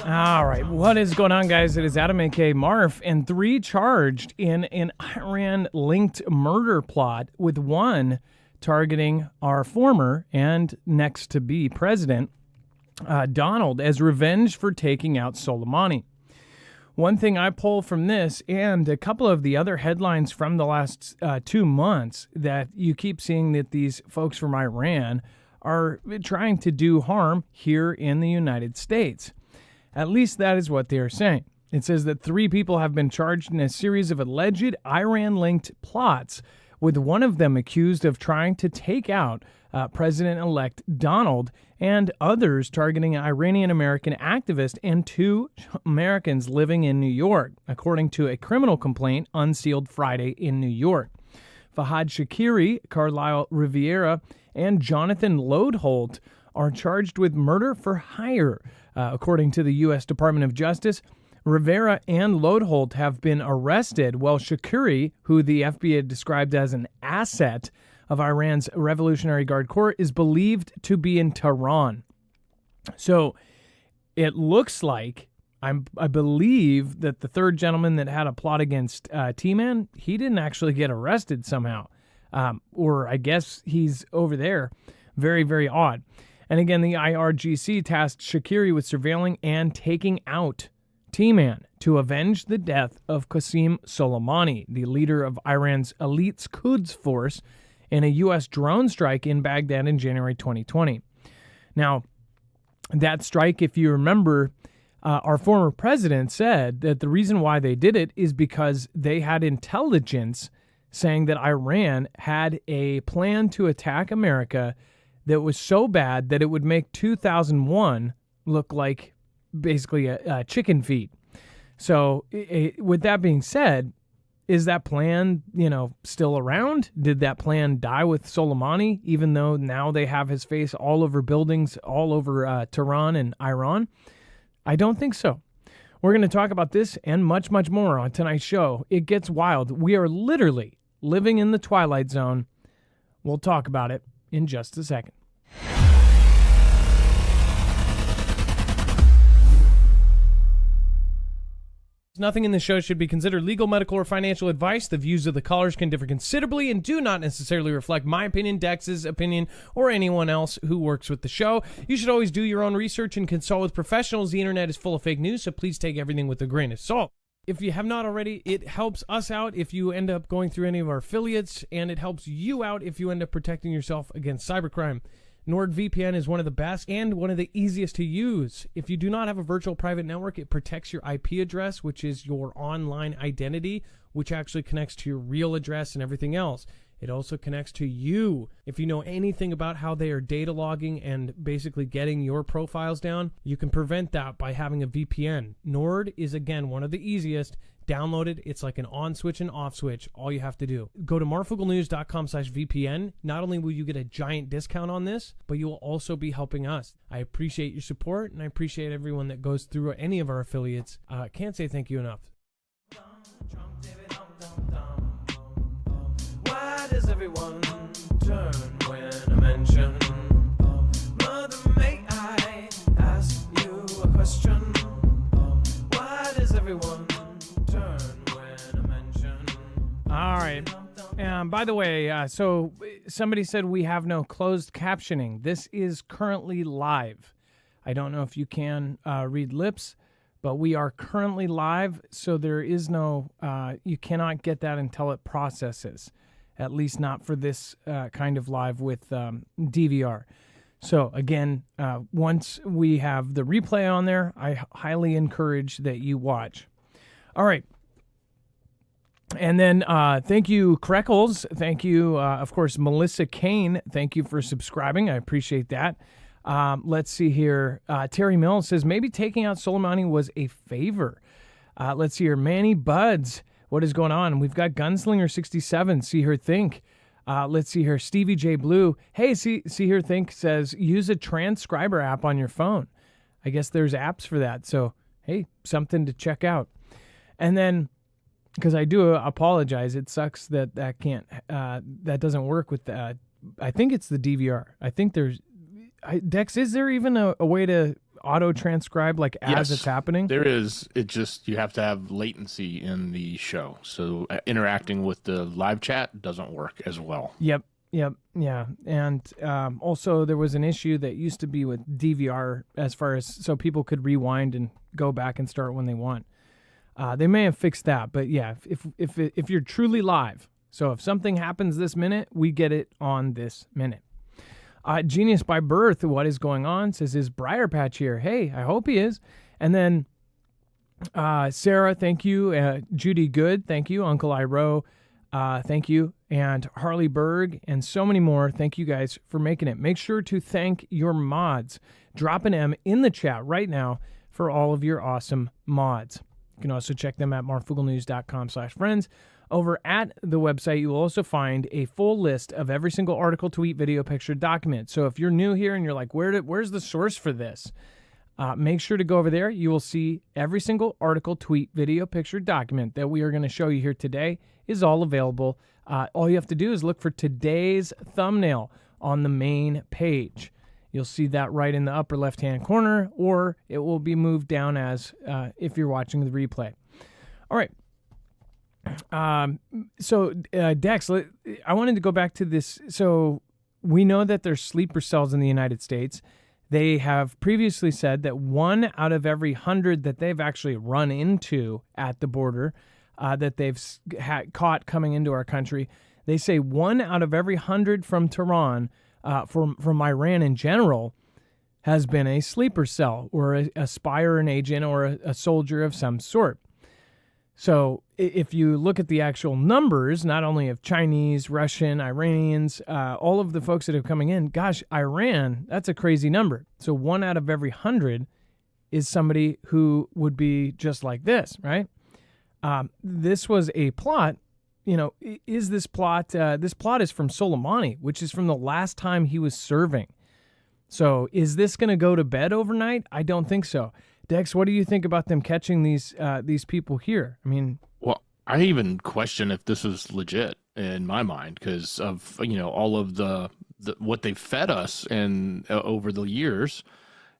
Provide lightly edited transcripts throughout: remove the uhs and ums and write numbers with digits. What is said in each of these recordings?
All right, what is going on, guys? It is Adam, a.k.a. Marf, and 3 charged in an Iran-linked murder plot, with 1 targeting our former and next-to-be president, Donald, as revenge for taking out Soleimani. One thing I pull from this and a couple of the other headlines from the last 2 months, that you keep seeing that these folks from Iran are trying to do harm here in the United States. At least that is what they are saying. It says that 3 people have been charged in a series of alleged Iran-linked plots, with one of them accused of trying to take out President-elect Donald, and others targeting an Iranian-American activist and 2 Americans living in New York, according to a criminal complaint unsealed Friday in New York. Fahad Shakiri, Carlisle Riviera, and Jonathan Lodeholt are charged with murder for hire. According to the U.S. Department of Justice, Rivera and Lodeholt have been arrested, while Shakiri, who the FBI described as an asset of Iran's Revolutionary Guard Corps, is believed to be in Tehran. So it looks like, I believe that the 3rd gentleman that had a plot against T-Man, he didn't actually get arrested somehow. Or I guess he's over there. Very, very odd. And again, the IRGC tasked Shakiri with surveilling and taking out T-Man to avenge the death of Qasem Soleimani, the leader of Iran's elite Quds force, in a U.S. drone strike in Baghdad in January 2020. Now, that strike, if you remember, our former president said that the reason why they did it is because they had intelligence saying that Iran had a plan to attack America that was so bad that it would make 2001 look like basically a chicken feed. So with that being said, is that plan, still around? Did that plan die with Soleimani, even though now they have his face all over buildings, all over Tehran and Iran? I don't think so. We're going to talk about this and much, much more on tonight's show. It gets wild. We are literally living in the Twilight Zone. We'll talk about it in just a second. Nothing in this show should be considered legal, medical, or financial advice. The views of the callers can differ considerably and do not necessarily reflect my opinion, Dex's opinion, or anyone else who works with the show. You should always do your own research and consult with professionals. The internet is full of fake news, so please take everything with a grain of salt. If you have not already, it helps us out if you end up going through any of our affiliates, and it helps you out if you end up protecting yourself against cybercrime. NordVPN is one of the best and one of the easiest to use. If you do not have a virtual private network, it protects your IP address, which is your online identity, which actually connects to your real address and everything else. It also connects to you. If you know anything about how they are data logging and basically getting your profiles down, you can prevent that by having a VPN. Nord is, again, one of the easiest. Download it. It's like an on switch and off switch. All you have to do. Go to marfooglenews.com/VPN. Not only will you get a giant discount on this, but you will also be helping us. I appreciate your support, and I appreciate everyone that goes through any of our affiliates. Can't say thank you enough. Why does everyone turn when I mention? Mother, may I ask you a question? Why does everyone turn when I mention? All right. By the way, so somebody said we have no closed captioning. This is currently live. I don't know if you can read lips, but we are currently live, so there is no, you cannot get that until it processes. At least not for this kind of live with DVR. So again, once we have the replay on there, I highly encourage that you watch. All right. And then thank you, Kreckles. Thank you, of course, Melissa Kane. Thank you for subscribing. I appreciate that. Let's see here. Terry Mills says, maybe taking out Soleimani was a favor. Let's see here. Manny Buds. What is going on? We've got Gunslinger67. See her think. Let's see here. Stevie J Blue. Hey, see her think says use a transcriber app on your phone. I guess there's apps for that. So hey, something to check out. And then, because I do apologize, it sucks that that doesn't work with that. I think it's the DVR. I think there's Dex. Is there even a way to auto transcribe like as it's happening? There is. It just, you have to have latency in the show. So interacting with the live chat doesn't work as well. Yep. Yeah. And also there was an issue that used to be with DVR as far as so people could rewind and go back and start when they want. They may have fixed that, but yeah, if you're truly live, so if something happens this minute, we get it on this minute. Genius by Birth, what is going on? Says, is Briar Patch here? Hey, I hope he is. And then Sarah, thank you. Judy Good, thank you. Uncle Iro, thank you. And Harley Berg and so many more. Thank you guys for making it. Make sure to thank your mods. Drop an M in the chat right now for all of your awesome mods. You can also check them at marfooglenews.com/friends. Over at the website, you will also find a full list of every single article, tweet, video, picture, document. So if you're new here and you're like, where's the source for this? Make sure to go over there. You will see every single article, tweet, video, picture, document that we are going to show you here today is all available. All you have to do is look for today's thumbnail on the main page. You'll see that right in the upper left-hand corner, or it will be moved down as if you're watching the replay. All right. So Dex, I wanted to go back to this. So we know that there's sleeper cells in the United States. They have previously said that 1 out of every 100 that they've actually run into at the border, that they've caught coming into our country, they say 1 out of every 100 from Tehran, from Iran in general, has been a sleeper cell or a spy or an agent or a soldier of some sort. So if you look at the actual numbers, not only of Chinese, Russian, Iranians, all of the folks that are coming in, gosh, Iran, that's a crazy number. So 1 out of every 100 is somebody who would be just like this, right? This was a plot. You know, is this plot is from Soleimani, which is from the last time he was serving. So is this going to go to bed overnight? I don't think so. Dex, what do you think about them catching these people here? I mean, well, I even question if this is legit in my mind because of, you know, all of the what they fed us and over the years,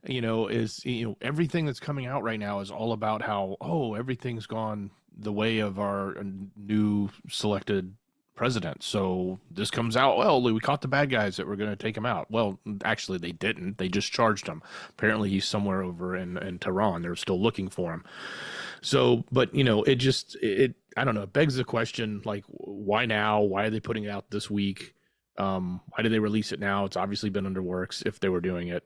you know, is, you know, everything that's coming out right now is all about how, everything's gone the way of our new selected president. So this comes out, well, we caught the bad guys that were going to take him out. Well, actually they didn't. They just charged him. Apparently he's somewhere over in Tehran. They're still looking for him. So, but you know, it I don't know, it begs the question, like, why now? Why are they putting it out this week? Why did they release it now? It's obviously been under works if they were doing it.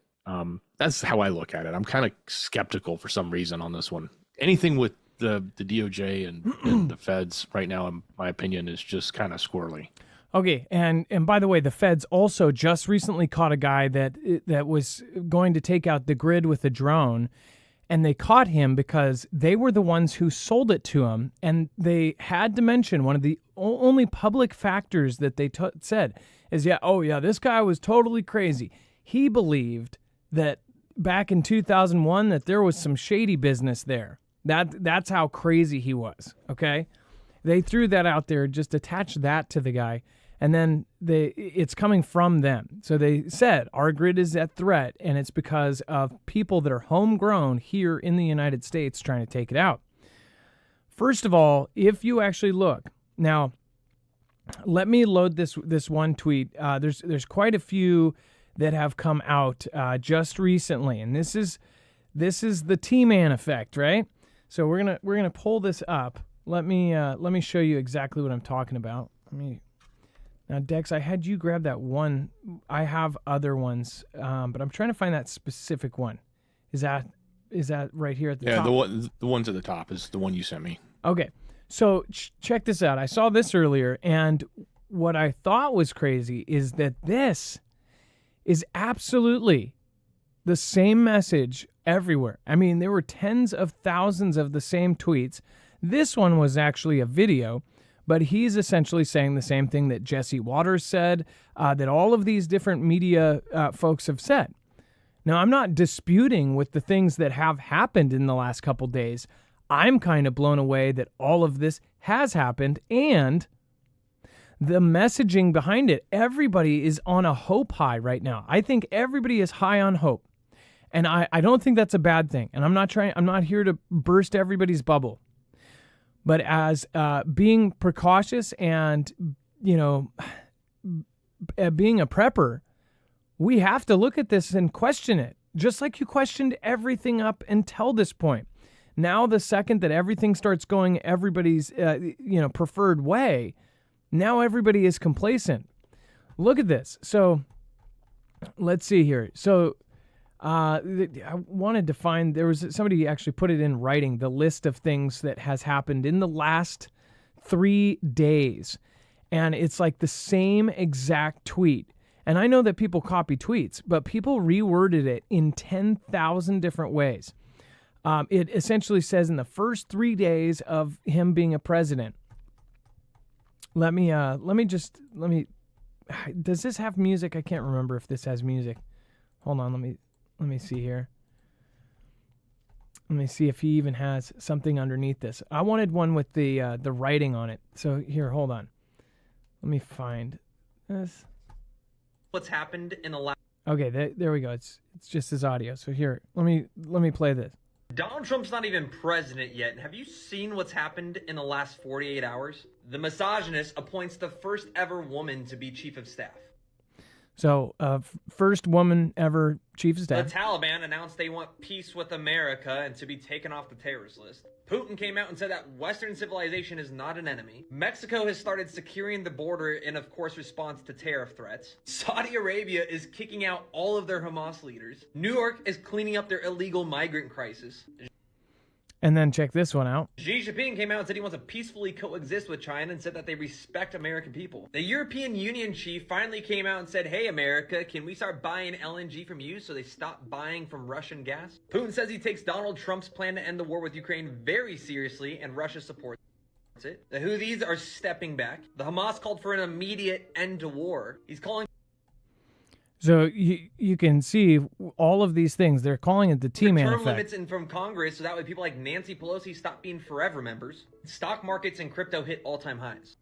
That's how I look at it. I'm kind of skeptical for some reason on this one. Anything with the DOJ and the feds right now, in my opinion, is just kind of squirrely. Okay, and by the way, the feds also just recently caught a guy that was going to take out the grid with a drone, and they caught him because they were the ones who sold it to him, and they had to mention one of the only public factors that they said is, this guy was totally crazy. He believed that back in 2001 that there was some shady business there. That's how crazy he was, okay? They threw that out there, just attached that to the guy, and then it's coming from them. So they said, our grid is at threat, and it's because of people that are homegrown here in the United States trying to take it out. First of all, if you actually look, now, let me load this one tweet. There's quite a few that have come out just recently, and this is the T-Man effect, right? So we're gonna pull this up. Let me show you exactly what I'm talking about. Now, Dex, I had you grab that one. I have other ones, but I'm trying to find that specific one. Is that right here at the top? Yeah, the ones at the top is the one you sent me. Okay, so check this out. I saw this earlier, and what I thought was crazy is that this is absolutely the same message everywhere. I mean, there were tens of thousands of the same tweets. This one was actually a video, but he's essentially saying the same thing that Jesse Waters said, that all of these different media folks have said. Now, I'm not disputing with the things that have happened in the last couple days. I'm kind of blown away that all of this has happened, and the messaging behind it, everybody is on a hope high right now. I think everybody is high on hope. And I don't think that's a bad thing. And I'm not here to burst everybody's bubble. But as being precautious and, being a prepper, we have to look at this and question it, just like you questioned everything up until this point. Now, the second that everything starts going everybody's, preferred way, now everybody is complacent. Look at this. So let's see here. So I wanted to find, there was somebody actually put it in writing, the list of things that has happened in the last 3 days. And it's like the same exact tweet. And I know that people copy tweets, but people reworded it in 10,000 different ways. It essentially says in the first 3 days of him being a president. Let me, does this have music? I can't remember if this has music. Hold on, let me see here. Let me see if he even has something underneath this. I wanted one with the writing on it. So here, hold on. Let me find this. What's happened in the last... Okay, there we go. It's just his audio. So here, let me play this. Donald Trump's not even president yet. Have you seen what's happened in the last 48 hours? The misogynist appoints the first ever woman to be chief of staff. So, first woman ever chief of staff. The Taliban announced they want peace with America and to be taken off the terrorist list. Putin came out and said that Western civilization is not an enemy. Mexico has started securing the border in, of course, response to tariff threats. Saudi Arabia is kicking out all of their Hamas leaders. New York is cleaning up their illegal migrant crisis. And then check this one out. Xi Jinping came out and said he wants to peacefully coexist with China and said that they respect American people. The European Union chief finally came out and said, hey, America, can we start buying LNG from you so they stop buying from Russian gas? Putin says he takes Donald Trump's plan to end the war with Ukraine very seriously, and Russia supports it. The Houthis are stepping back. The Hamas called for an immediate end to war. He's calling... So you can see all of these things. They're calling it the T-Man effect. Term limits in from Congress, so that way people like Nancy Pelosi stop being forever members. Stock markets and crypto hit all-time highs.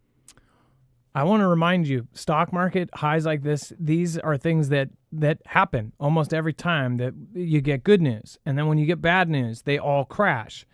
I want to remind you, stock market highs like this, these are things that happen almost every time that you get good news. And then when you get bad news, they all crash.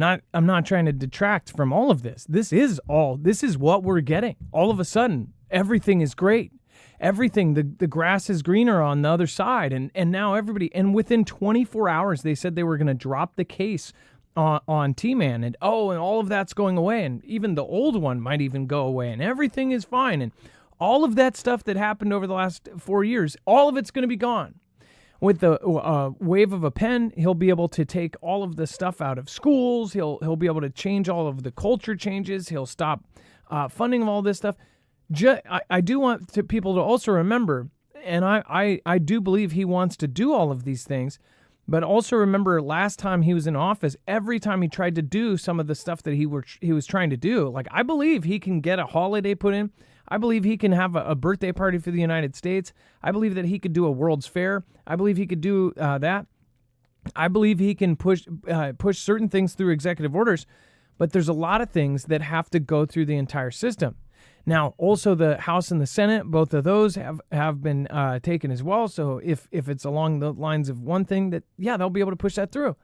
I'm not trying to detract from all of this. This is what we're getting. All of a sudden, everything is great. Everything, the grass is greener on the other side. And now everybody, and within 24 hours, they said they were going to drop the case on T-Man. And all of that's going away. And even the old one might even go away. And everything is fine. And all of that stuff that happened over the last 4 years, all of it's going to be gone. With the wave of a pen, he'll be able to take all of the stuff out of schools. He'll be able to change all of the culture changes. He'll stop funding of all this stuff. I do want people to also remember, and I do believe he wants to do all of these things, but also remember last time he was in office, every time he tried to do some of the stuff that he was trying to do, like I believe he can get a holiday put in. I believe he can have a birthday party for the United States. I believe that he could do a World's Fair. I believe he could do that. I believe he can push certain things through executive orders, but there's a lot of things that have to go through the entire system. Now, also the House and the Senate, both of those have been taken as well. So if it's along the lines of one thing they'll be able to push that through.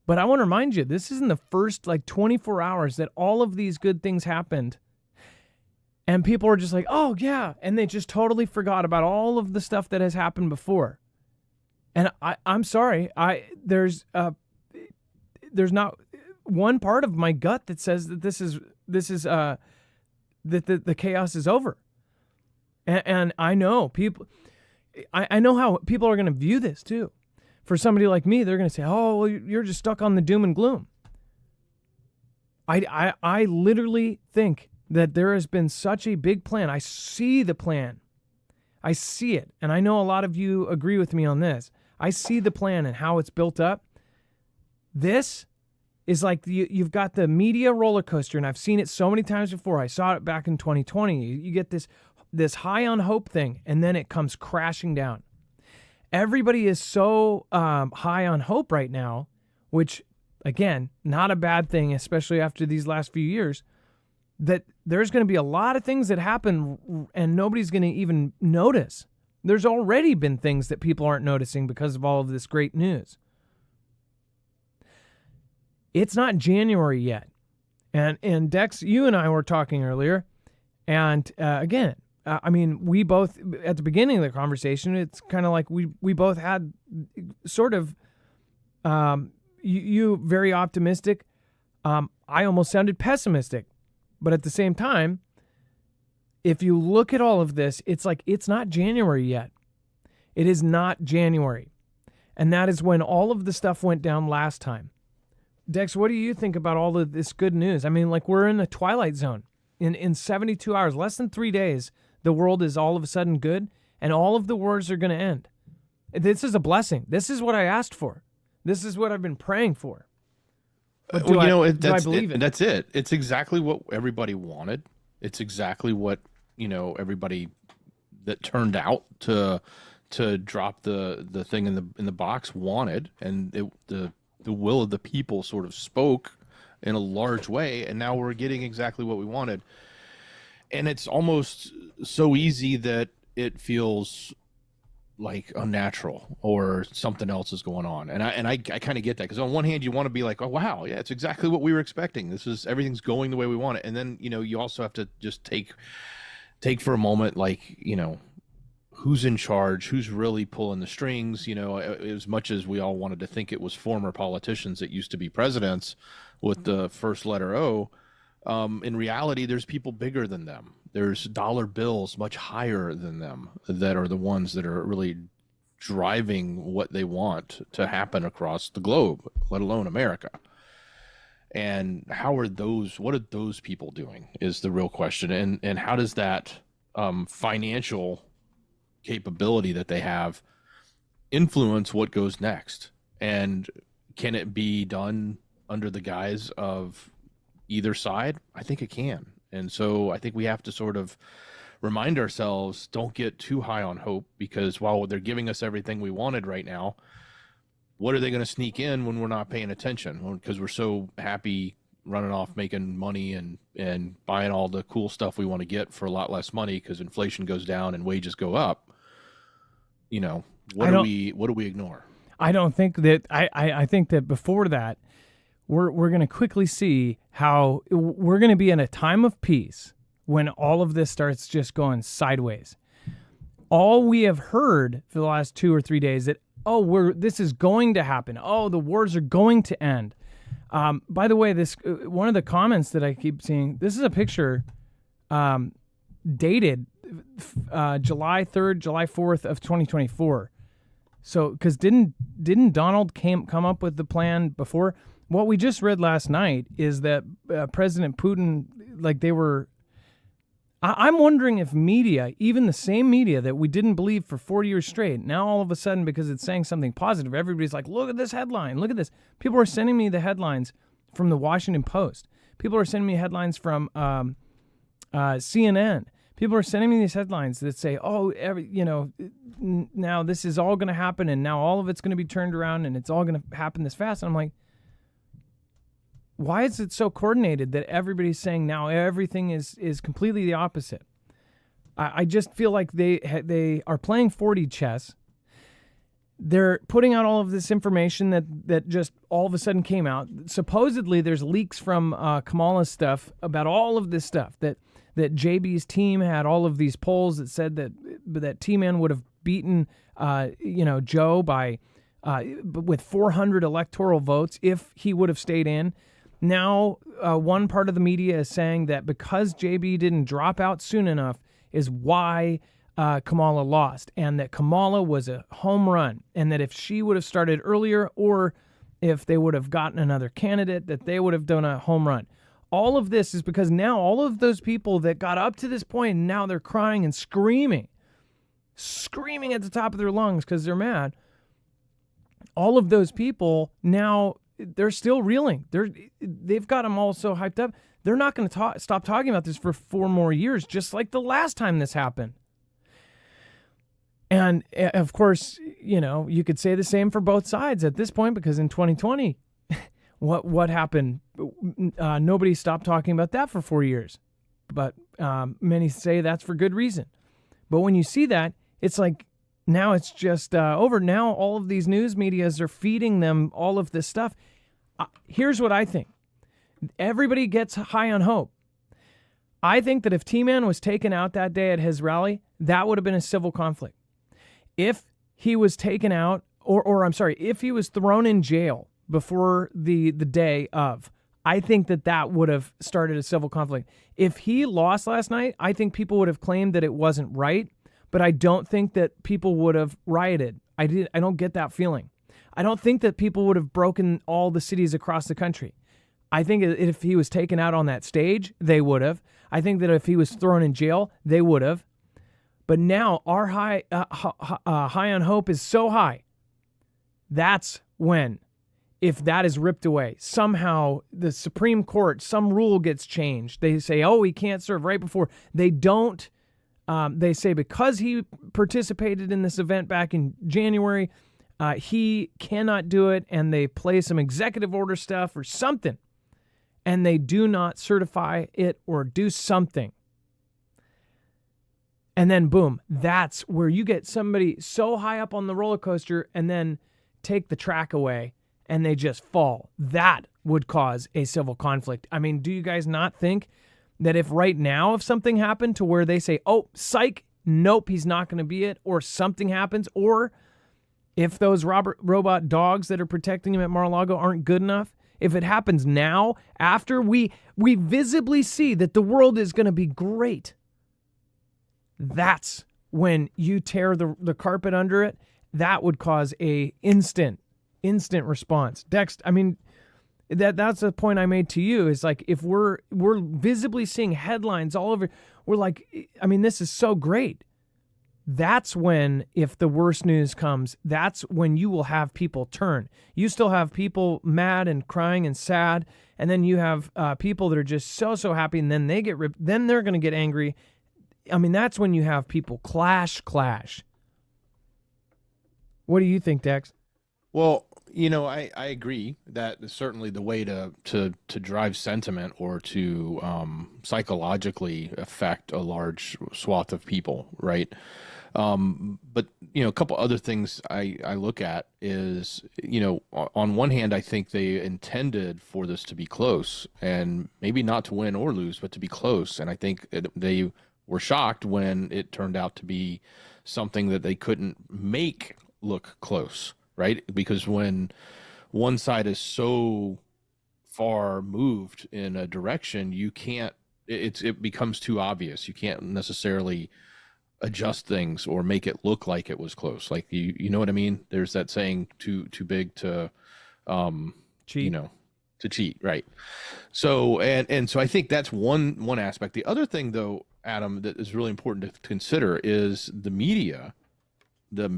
But I want to remind you, this isn't the first 24 hours that all of these good things happened. And people are just like, oh, yeah. And they just totally forgot about all of the stuff that has happened before. And I'm sorry. There's not one part of my gut that says that this is that the chaos is over. And I know people, I know how people are going to view this too. For somebody like me, they're going to say, oh, well, you're just stuck on the doom and gloom. I literally think that there has been such a big plan. I see the plan. I see it. And I know a lot of you agree with me on this. I see the plan and how it's built up. This is like you've got the media roller coaster, and I've seen it so many times before. I saw it back in 2020. You get this high on hope thing, and then it comes crashing down. Everybody is so high on hope right now, which, again, not a bad thing, especially after these last few years, that there's going to be a lot of things that happen and nobody's going to even notice. There's already been things that people aren't noticing because of all of this great news. It's not January yet. And Dex, you and I were talking earlier, and again, I mean, we both, at the beginning of the conversation, it's kind of like we both had sort of, you very optimistic. I almost sounded pessimistic. But at the same time, if you look at all of this, it's like it's not January yet. It is not January. And that is when all of the stuff went down last time. Dex, what do you think about all of this good news? I mean, like, we're in the twilight zone. In 72 hours, less than 3 days, the world is all of a sudden good, and all of the wars are going to end. This is a blessing. This is what I asked for. This is what I've been praying for. But do I believe it? That's it. It's exactly what everybody wanted. It's exactly what, everybody that turned out to drop the thing in the box wanted, and the will of the people sort of spoke in a large way, and now we're getting exactly what we wanted. And it's almost so easy that it feels like unnatural or something else is going on. And I kind of get that, because on one hand you want to be like, oh wow, yeah, it's exactly what we were expecting. Everything's going the way we want it. And then, you also have to just take for a moment, like, who's in charge, who's really pulling the strings. As much as we all wanted to think it was former politicians that used to be presidents with the first letter O, in reality, there's people bigger than them. There's dollar bills much higher than them that are the ones that are really driving what they want to happen across the globe, let alone America. And what are those people doing is the real question. And how does that financial capability that they have influence what goes next? And can it be done under the guise of either side? I think it can. And so I think we have to sort of remind ourselves, don't get too high on hope, because while they're giving us everything we wanted right now, what are they going to sneak in when we're not paying attention? Because we're so happy running off making money and buying all the cool stuff we want to get for a lot less money because inflation goes down and wages go up. What do we ignore? I don't think that I think that before that, we're going to quickly see how we're going to be in a time of peace when all of this starts just going sideways. All we have heard for the last 2 or 3 days that, this is going to happen. Oh, the wars are going to end. By the way, this one of the comments that I keep seeing, this is a picture dated July 3rd, July 4th of 2024. So, because didn't Donald come up with the plan before? What we just read last night is that President Putin, I'm wondering if media, even the same media that we didn't believe for 40 years straight, now all of a sudden, because it's saying something positive, everybody's like, look at this headline, look at this. People are sending me the headlines from the Washington Post. People are sending me headlines from CNN. People are sending me these headlines that say, now this is all going to happen, and now all of it's going to be turned around, and it's all going to happen this fast. And I'm like, why is it so coordinated that everybody's saying now everything is completely the opposite? I just feel like they are playing 4D chess. They're putting out all of this information that just all of a sudden came out. Supposedly there's leaks from Kamala's stuff about all of this stuff, that JB's team had all of these polls that said that T-Man would have beaten Joe by with 400 electoral votes if he would have stayed in. Now, one part of the media is saying that because JB didn't drop out soon enough is why Kamala lost, and that Kamala was a home run, and that if she would have started earlier, or if they would have gotten another candidate, that they would have done a home run. All of this is because now all of those people that got up to this point, now they're crying and screaming at the top of their lungs because they're mad. All of those people now, they're still reeling. They've got them all so hyped up. They're not going to stop talking about this for 4 more years, just like the last time this happened. And of course, you could say the same for both sides at this point, because in 2020, what happened? Nobody stopped talking about that for 4 years. But many say that's for good reason. But when you see that, it's like now it's just over. Now all of these news medias are feeding them all of this stuff. Here's what I think. Everybody gets high on hope. I think that if T-Man was taken out that day at his rally, that would have been a civil conflict. If he was taken out, or I'm sorry, if he was thrown in jail before the day of, I think that would have started a civil conflict. If he lost last night, I think people would have claimed that it wasn't right, but I don't think that people would have rioted. I don't get that feeling. I don't think that people would have broken all the cities across the country. I think if he was taken out on that stage, they would have. I think that if he was thrown in jail, they would have. But now our high on hope is so high. That's when, if that is ripped away, somehow the Supreme Court, some rule gets changed. They say, oh, he can't serve right before. They don't. They say because he participated in this event back in January, he cannot do it, and they play some executive order stuff or something, and they do not certify it or do something. And then, boom, that's where you get somebody so high up on the roller coaster and then take the track away and they just fall. That would cause a civil conflict. I mean, do you guys not think that if right now, if something happened to where they say, oh, psych, nope, he's not going to be it, or something happens, or if those robot dogs that are protecting him at Mar-a-Lago aren't good enough, if it happens now, after we visibly see that the world is going to be great, that's when you tear the carpet under it. That would cause a instant response. Dex, I mean, that's the point I made to you, is like, if we're visibly seeing headlines all over, we're like, I mean, this is so great. That's when, if the worst news comes, that's when you will have people turn. You still have people mad and crying and sad, and then you have people that are just so happy, and then they get ripped. Then they're going to get angry. I mean, that's when you have people clash. What do you think, Dex? Well, I agree that certainly the way to drive sentiment or to psychologically affect a large swath of people, right? But a couple other things I look at is, on one hand, I think they intended for this to be close, and maybe not to win or lose, but to be close. And I think they were shocked when it turned out to be something that they couldn't make look close, right? Because when one side is so far moved in a direction, you can't, it becomes too obvious. You can't necessarily adjust things or make it look like it was close. Like, you know what I mean? There's that saying, too big to cheat. To cheat, right? So and so I think that's one aspect. The other thing, though, Adam, that is really important to consider is the media, the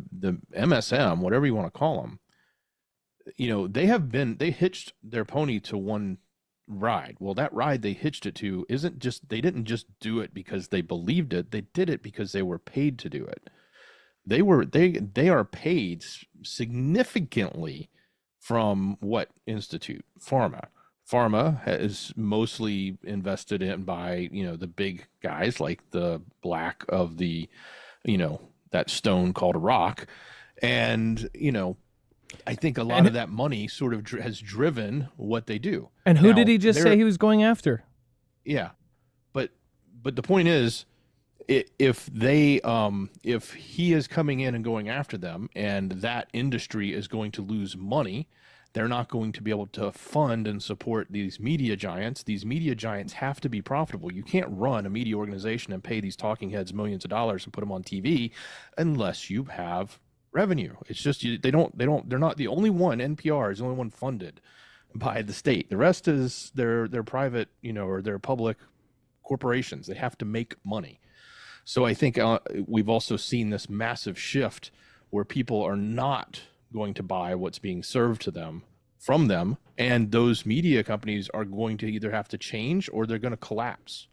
MSM, whatever you want to call them. They hitched their pony to one ride. Well, that ride they hitched it to they didn't just do it because they believed it. They did it because they were paid to do it. They are paid significantly from what institute? Pharma. Pharma is mostly invested in by, the big guys like the black of the, that stone called a rock. And, I think a lot of that money sort of has driven what they do. And who did he just say he was going after? Yeah. But the point is, if he is coming in and going after them, and that industry is going to lose money, they're not going to be able to fund and support these media giants. These media giants have to be profitable. You can't run a media organization and pay these talking heads millions of dollars and put them on TV unless you have revenue. It's just they're not the only one. NPR is the only one funded by the state. The rest is they're private, or they're public corporations. They have to make money. So I think we've also seen this massive shift where people are not going to buy what's being served to them from them, and those media companies are going to either have to change or they're going to collapse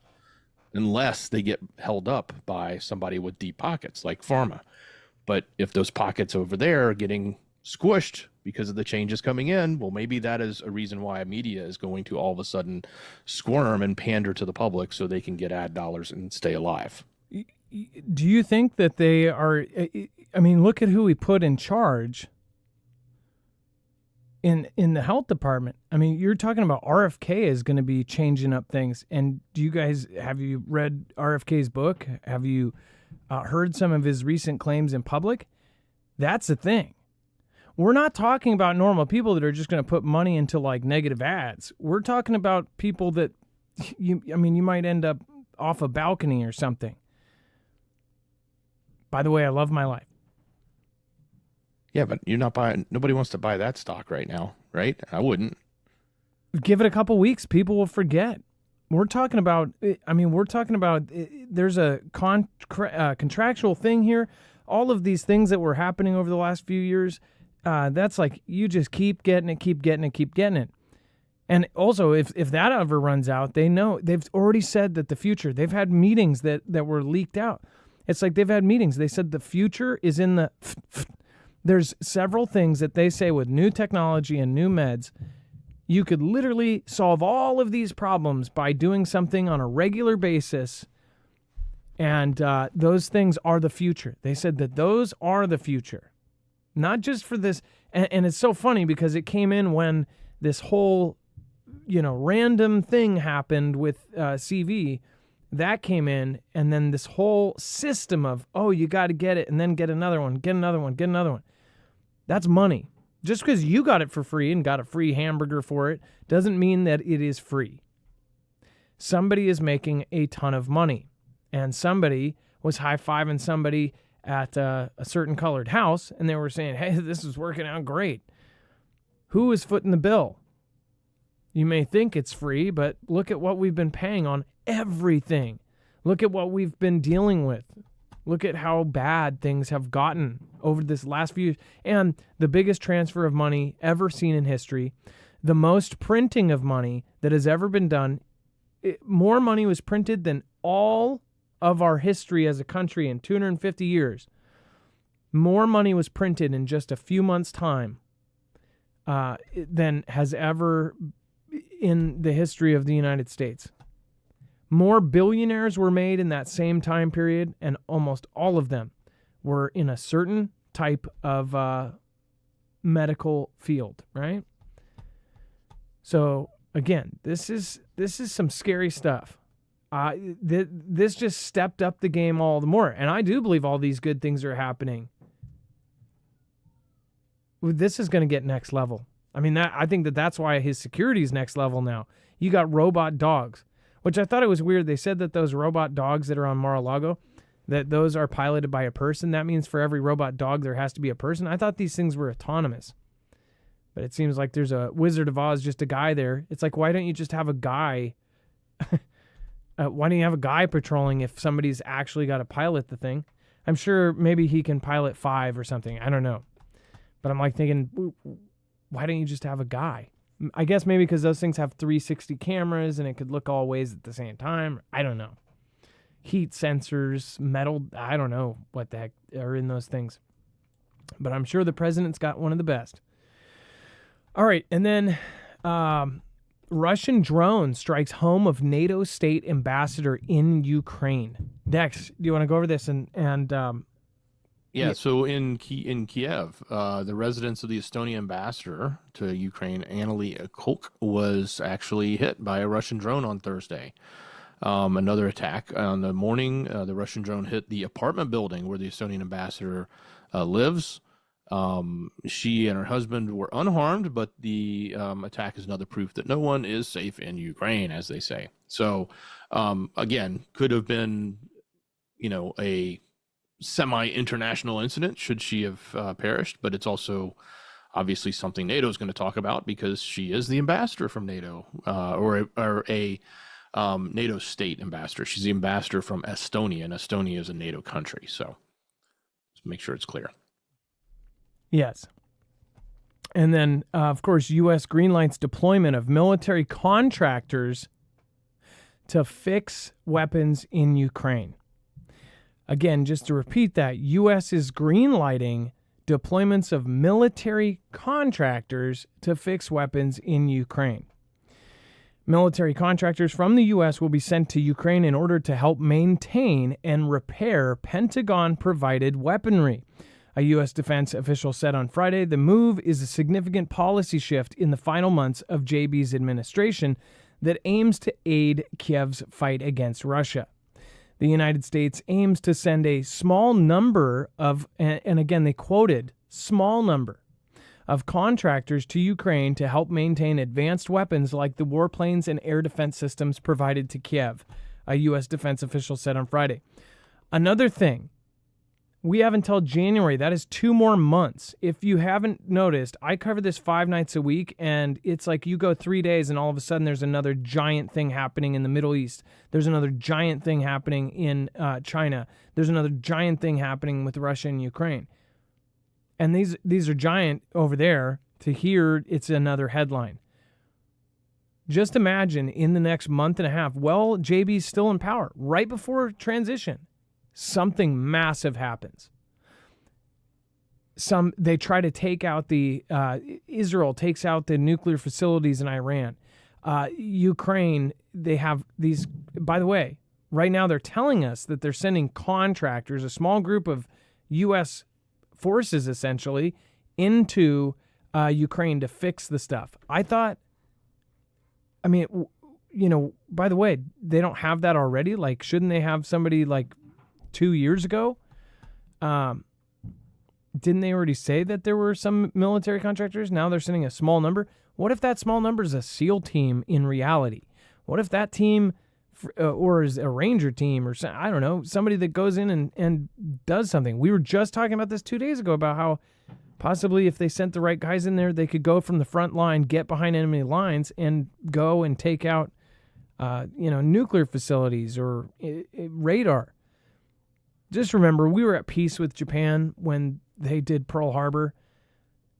unless they get held up by somebody with deep pockets like pharma. But if those pockets over there are getting squished because of the changes coming in, well, maybe that is a reason why media is going to all of a sudden squirm and pander to the public so they can get ad dollars and stay alive. Do you think that they are, I mean, look at who we put in charge in the health department. I mean, you're talking about RFK is going to be changing up things. And have you read RFK's book? Have you heard some of his recent claims in public? That's the thing. We're not talking about normal people that are just going to put money into like negative ads. We're talking about people that you might end up off a balcony or something. By the way, I love my life. Yeah, but you're not buying. Nobody wants to buy that stock right now, right? I wouldn't. Give it a couple weeks, people will forget. We're talking about. There's a contractual thing here. All of these things that were happening over the last few years. That's like you just keep getting it. And also, if that ever runs out, they've already said that the future. They've had meetings that were leaked out. It's like they've had meetings. They said the future is in the. There's several things that they say with new technology and new meds, you could literally solve all of these problems by doing something on a regular basis. And those things are the future. They said that those are the future. Not just for this. And it's so funny because it came in when this whole, random thing happened with CV. That came in, and then this whole system of, you got to get it, and then get another one, get another one, get another one. That's money. Just because you got it for free and got a free hamburger for it doesn't mean that it is free. Somebody is making a ton of money, and somebody was high-fiving somebody at a certain colored house, and they were saying, hey, this is working out great. Who is footing the bill? You may think it's free, but look at what we've been paying on everything. Look at what we've been dealing with. Look at how bad things have gotten over this last few years. And the biggest transfer of money ever seen in history, the most printing of money that has ever been done. More money was printed than all of our history as a country in 250 years. More money was printed in just a few months' time than has ever in the history of the United States. More billionaires were made in that same time period, and almost all of them were in a certain type of medical field, right? So again, this is some scary stuff. This just stepped up the game all the more, and I do believe all these good things are happening. This is going to get next level. I mean, I think that's why his security is next level now. You got robot dogs, which I thought it was weird. They said that those robot dogs that are on Mar-a-Lago, that those are piloted by a person. That means for every robot dog, there has to be a person. I thought these things were autonomous. But it seems like there's a Wizard of Oz, just a guy there. It's like, why don't you just have a guy? Why don't you have a guy patrolling if somebody's actually got to pilot the thing? I'm sure maybe he can pilot 5 or something. I don't know. But I'm like thinking, why don't you just have a guy? I guess maybe because those things have 360 cameras and it could look all ways at the same time. I don't know. Heat sensors, metal, I don't know what the heck are in those things. But I'm sure the president's got one of the best. All right, and then Russian drone strikes home of NATO state ambassador in Ukraine. Dex, do you want to go over this? Yeah, so in Kiev, the residence of the Estonian ambassador to Ukraine, Annalie Kolk, was actually hit by a Russian drone on Thursday. Another attack on the morning, the Russian drone hit the apartment building where the Estonian ambassador lives. She and her husband were unharmed, but the attack is another proof that no one is safe in Ukraine, as they say. So, again, could have been, a semi-international incident should she have perished, but it's also obviously something NATO is going to talk about because she is the ambassador from NATO, or a NATO state ambassador. She's the ambassador from Estonia, and Estonia is a NATO country. So just make sure it's clear. Yes. And then, of course, U.S. greenlights deployment of military contractors to fix weapons in Ukraine. Again, just to repeat that, U.S. is greenlighting deployments of military contractors to fix weapons in Ukraine. Military contractors from the U.S. will be sent to Ukraine in order to help maintain and repair Pentagon-provided weaponry. A U.S. defense official said on Friday the move is a significant policy shift in the final months of JB's administration that aims to aid Kiev's fight against Russia. The United States aims to send a small number of, and again they quoted, small number of contractors to Ukraine to help maintain advanced weapons like the warplanes and air defense systems provided to Kiev, a U.S. defense official said on Friday. Another thing, we have until January. That is 2 more months. If you haven't noticed, I cover this 5 nights a week, and it's like you go 3 days, and all of a sudden there's another giant thing happening in the Middle East. There's another giant thing happening in China. There's another giant thing happening with Russia and Ukraine. And these are giant over there. To here, it's another headline. Just imagine in the next month and a half, well, JB's still in power, right before transition, something massive happens. They try to take out Israel takes out the nuclear facilities in Iran. Ukraine, they have these, by the way, right now they're telling us that they're sending contractors, a small group of U.S. forces essentially, into Ukraine to fix the stuff. By the way, they don't have that already. Like, shouldn't they have somebody like 2 years ago? Didn't they already say that there were some military contractors? Now they're sending a small number. What if that small number is a SEAL team in reality? What if that team, or is a Ranger team, or I don't know, somebody that goes in and does something? We were just talking about this 2 days ago about how possibly if they sent the right guys in there, they could go from the front line, get behind enemy lines, and go and take out, nuclear facilities or radar. Just remember, we were at peace with Japan when they did Pearl Harbor.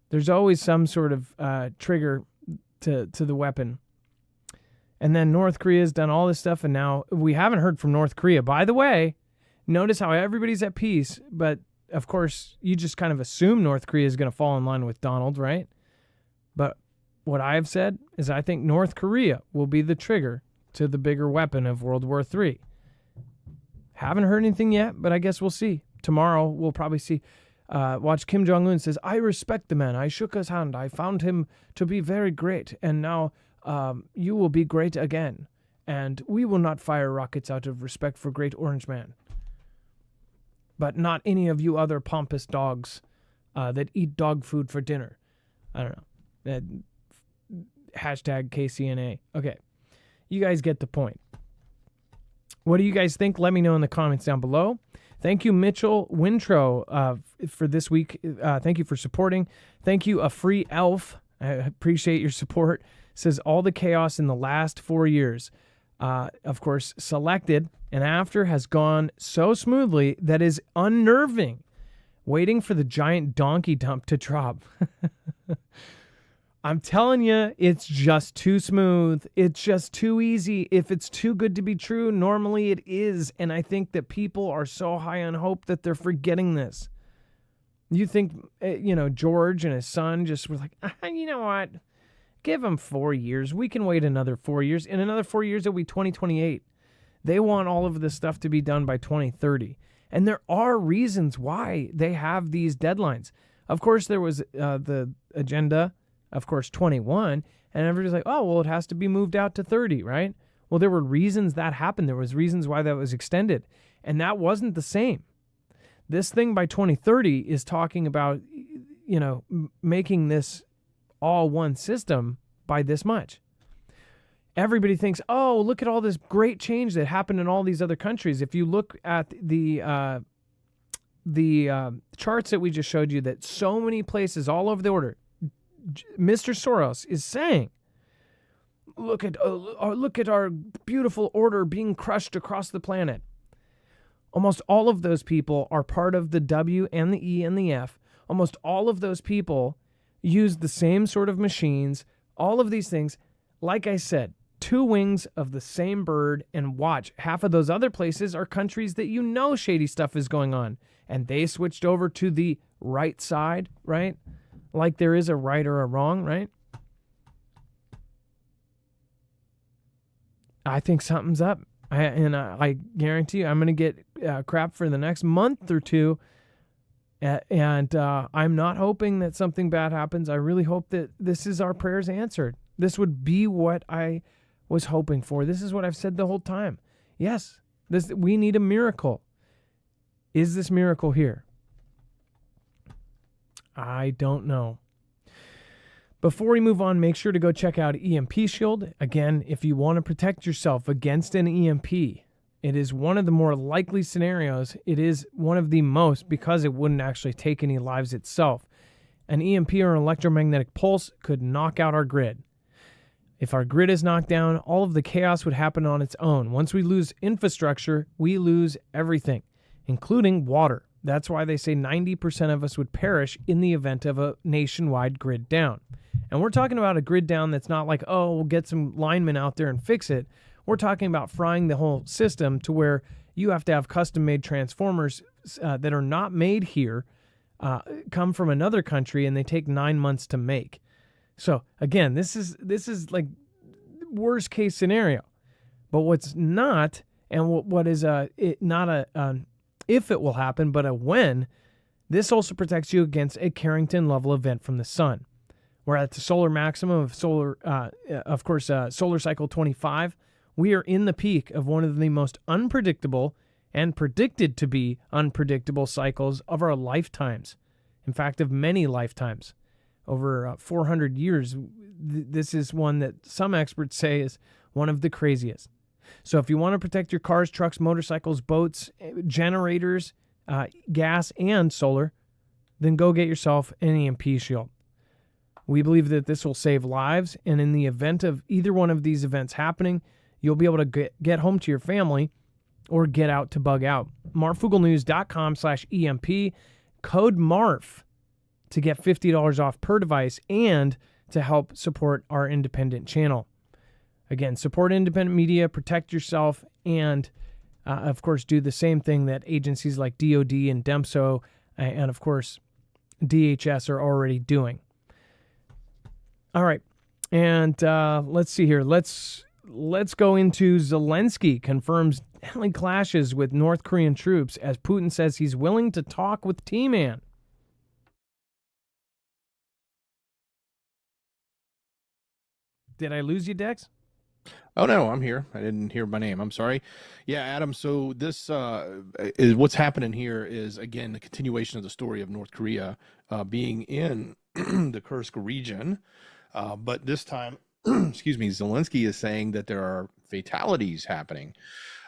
There's always some sort of trigger to the weapon. And then North Korea's done all this stuff, and now we haven't heard from North Korea. By the way, notice how everybody's at peace, but of course, you just kind of assume North Korea is going to fall in line with Donald, right? But what I've said is I think North Korea will be the trigger to the bigger weapon of World War III. Haven't heard anything yet, but I guess we'll see. Tomorrow, we'll probably see. Watch Kim Jong-un says, I respect the man. I shook his hand. I found him to be very great. And now you will be great again. And we will not fire rockets out of respect for Great Orange Man. But not any of you other pompous dogs that eat dog food for dinner. I don't know. Hashtag KCNA. Okay. You guys get the point. What do you guys think? Let me know in the comments down below. Thank you, Mitchell Wintro, for this week. Thank you for supporting. Thank you, A Free Elf. I appreciate your support. Says all the chaos in the last 4 years, of course, selected and after has gone so smoothly that is unnerving. Waiting for the giant donkey dump to drop. I'm telling you, it's just too smooth. It's just too easy. If it's too good to be true, normally it is. And I think that people are so high on hope that they're forgetting this. You think, George and his son just were like, you know what? Give them 4 years. We can wait another 4 years. In another 4 years, it'll be 2028. They want all of this stuff to be done by 2030. And there are reasons why they have these deadlines. Of course, there was the agenda, of course, 21, and everybody's like, oh, well, it has to be moved out to 30, right? Well, there were reasons that happened. There was reasons why that was extended, and that wasn't the same. This thing by 2030 is talking about, making this all one system by this much. Everybody thinks, oh, look at all this great change that happened in all these other countries. If you look at the charts that we just showed you, that so many places all over the order, Mr. Soros is saying, look at our beautiful order being crushed across the planet. Almost all of those people are part of the W and the E and the F. Almost all of those people use the same sort of machines, all of these things. Like I said, two wings of the same bird, and watch. Half of those other places are countries that shady stuff is going on, and they switched over to the right side, right? Like there is a right or a wrong, right? I think something's up. I guarantee you I'm going to get crap for the next month or two And I'm not hoping that something bad happens. I really hope that this is our prayers answered. This would be what I was hoping for. This is what I've said the whole time. Yes, we need a miracle. Is this miracle here? I don't know. Before we move on, make sure to go check out EMP Shield. Again, if you want to protect yourself against an EMP, it is one of the more likely scenarios. It is one of the most, because it wouldn't actually take any lives itself. An EMP or an electromagnetic pulse could knock out our grid. If our grid is knocked down, all of the chaos would happen on its own. Once we lose infrastructure, we lose everything, including water. That's why they say 90% of us would perish in the event of a nationwide grid down. And we're talking about a grid down that's not like, oh, we'll get some linemen out there and fix it. We're talking about frying the whole system to where you have to have custom-made transformers that are not made here, come from another country, and they take 9 months to make. So again, this is like worst case scenario. But what's not, and what is not a if it will happen, but a when, this also protects you against a Carrington level event from the sun. We're at the solar maximum of solar cycle 25. We are in the peak of one of the most unpredictable and predicted to be unpredictable cycles of our lifetimes. In fact, of many lifetimes. Over 400 years, this is one that some experts say is one of the craziest. So if you want to protect your cars, trucks, motorcycles, boats, generators, gas, and solar, then go get yourself an EMP shield. We believe that this will save lives, and in the event of either one of these events happening, you'll be able to get home to your family or get out to bug out. Marfooglenews.com/EMP, code MARF to get $50 off per device and to help support our independent channel. Again, support independent media, protect yourself, and, of course, do the same thing that agencies like DOD and DEMSO and, of course, DHS are already doing. All right, and let's see here. Let's go into Zelensky confirms deadly clashes with North Korean troops as Putin says he's willing to talk with T-Man. Did I lose you, Dex? Oh, no, I'm here. I didn't hear my name. I'm sorry. Yeah, Adam, so this is what's happening here is, again, the continuation of the story of North Korea being in the Kursk region. But this time, excuse me, Zelensky is saying that there are fatalities happening.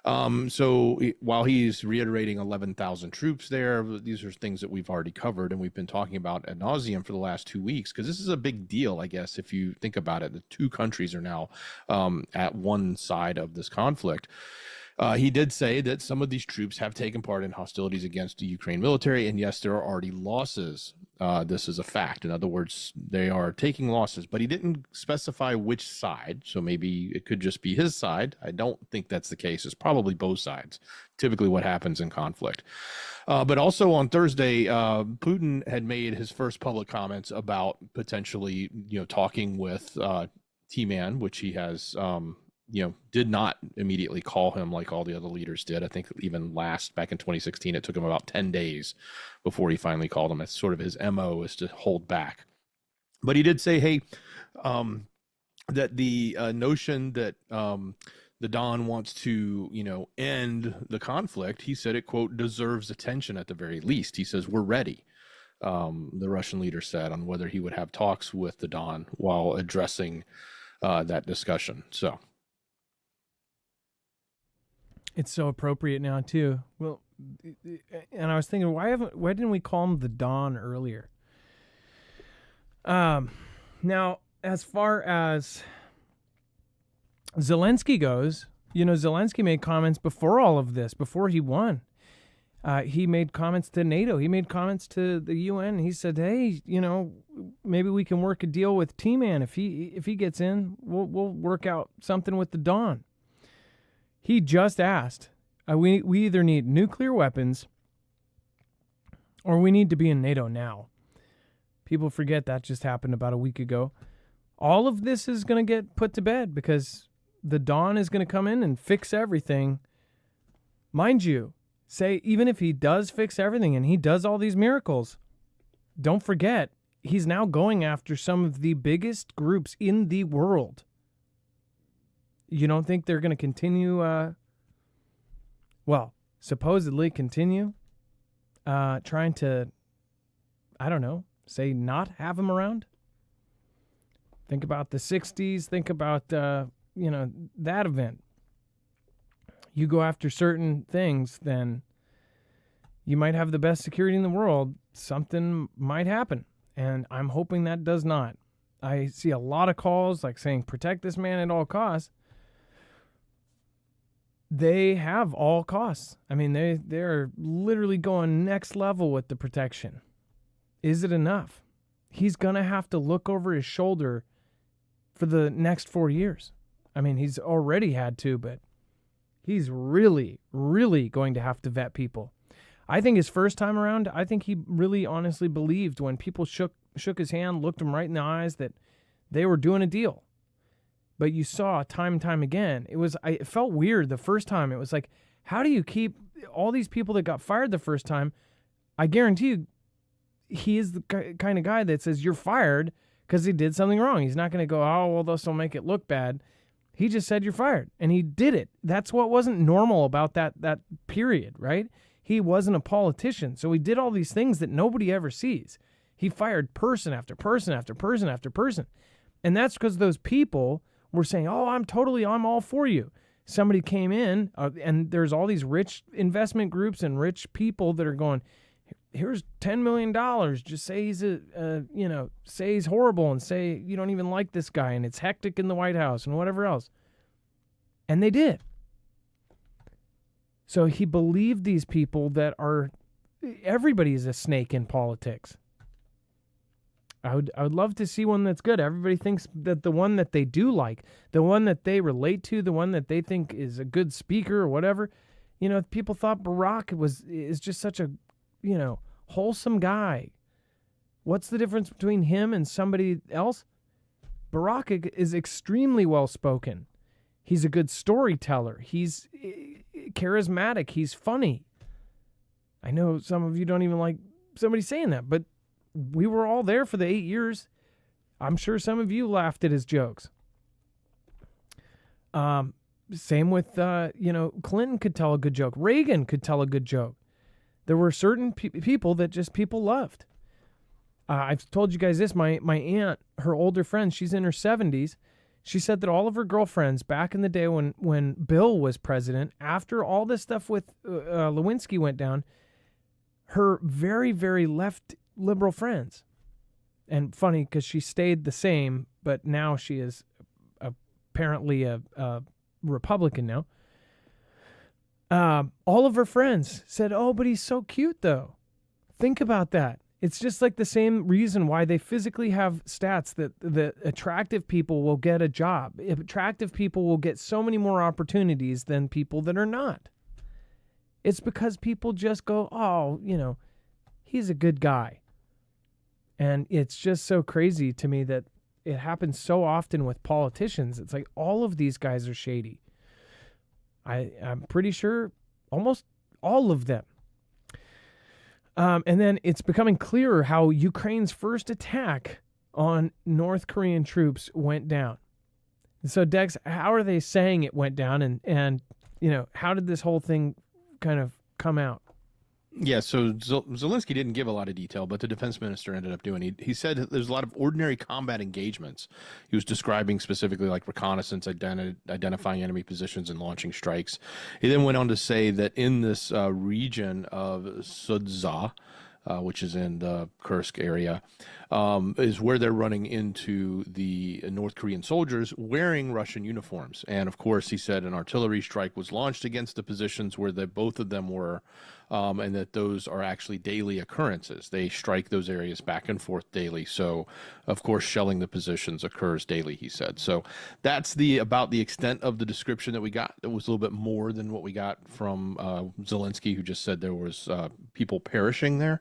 So while he's reiterating 11,000 troops there, these are things that we've already covered and we've been talking about ad nauseum for the last 2 weeks, because this is a big deal, I guess, if you think about it. The two countries are now at one side of this conflict. He did say that some of these troops have taken part in hostilities against the Ukraine military, and yes, there are already losses. This is a fact. In other words, they are taking losses, but he didn't specify which side, so maybe it could just be his side. I don't think that's the case. It's probably both sides, typically what happens in conflict. But also on Thursday, Putin had made his first public comments about potentially, talking with T-Man, which he has did not immediately call him like all the other leaders did. I think even back in 2016, it took him about 10 days before he finally called him. That's sort of his MO, is to hold back. But he did say, hey, that the notion that the Don wants to, end the conflict, he said it, quote, deserves attention at the very least. He says, we're ready. The Russian leader said on whether he would have talks with the Don while addressing that discussion. So. It's so appropriate now too. Well, and I was thinking, why didn't we call him the Don earlier? Now, as far as Zelensky goes, Zelensky made comments before all of this, before he won. He made comments to NATO. He made comments to the UN. He said, hey, maybe we can work a deal with T-Man. If he gets in, we'll work out something with the Don. He just asked, we either need nuclear weapons or we need to be in NATO now. People forget that just happened about a week ago. All of this is going to get put to bed because the Don is going to come in and fix everything. Mind you, say, even if he does fix everything and he does all these miracles, don't forget, he's now going after some of the biggest groups in the world. You don't think they're going to continue, supposedly continue trying to, I don't know, say not have him around? Think about the 60s. Think about, that event. You go after certain things, then you might have the best security in the world. Something might happen. And I'm hoping that does not. I see a lot of calls like saying, protect this man at all costs. They have all costs. I mean, they're literally going next level with the protection. Is it enough? He's going to have to look over his shoulder for the next 4 years. I mean, he's already had to, but he's really, really going to have to vet people. I think his first time around, I think he really honestly believed when people shook his hand, looked him right in the eyes, that they were doing a deal. But you saw time and time again, it felt weird the first time. It was like, how do you keep all these people that got fired the first time? I guarantee you, he is the kind of guy that says you're fired because he did something wrong. He's not going to go, oh, well, this will make it look bad. He just said you're fired, and he did it. That's what wasn't normal about that period, right? He wasn't a politician, so he did all these things that nobody ever sees. He fired person after person after person after person. And that's because those people were saying, oh, I'm all for you. Somebody came in, and there's all these rich investment groups and rich people that are going, here's $10 million. Just say he's say he's horrible and say you don't even like this guy and it's hectic in the White House and whatever else. And they did. So he believed these people that everybody is a snake in politics. I would love to see one that's good. Everybody thinks that the one that they do like, the one that they relate to, the one that they think is a good speaker or whatever. People thought Barack is just such a, wholesome guy. What's the difference between him and somebody else? Barack is extremely well-spoken. He's a good storyteller. He's charismatic. He's funny. I know some of you don't even like somebody saying that, but we were all there for the 8 years. I'm sure some of you laughed at his jokes. Same with, Clinton could tell a good joke. Reagan could tell a good joke. There were certain people that just people loved. I've told you guys this. My aunt, her older friend, she's in her 70s. She said that all of her girlfriends back in the day when Bill was president, after all this stuff with Lewinsky went down, her very, very left liberal friends. And funny because she stayed the same, but now she is apparently a Republican now. All of her friends said, oh, but he's so cute, though. Think about that. It's just like the same reason why they physically have stats that the attractive people will get a job. Attractive people will get so many more opportunities than people that are not. It's because people just go, oh, he's a good guy. And it's just so crazy to me that it happens so often with politicians. It's like all of these guys are shady. I'm pretty sure almost all of them. And then it's becoming clearer how Ukraine's first attack on North Korean troops went down. So, Dex, how are they saying it went down? And how did this whole thing kind of come out? Yeah, so Zelensky didn't give a lot of detail, but the defense minister ended up doing. He said there's a lot of ordinary combat engagements. He was describing specifically like reconnaissance, identifying enemy positions, and launching strikes. He then went on to say that in this region of Sudza, which is in the Kursk area, is where they're running into the North Korean soldiers wearing Russian uniforms. And of course, he said an artillery strike was launched against the positions where both of them were, and that those are actually daily occurrences. They strike those areas back and forth daily. So, of course, shelling the positions occurs daily, he said. So that's about the extent of the description that we got. It was a little bit more than what we got from Zelensky, who just said there was people perishing there.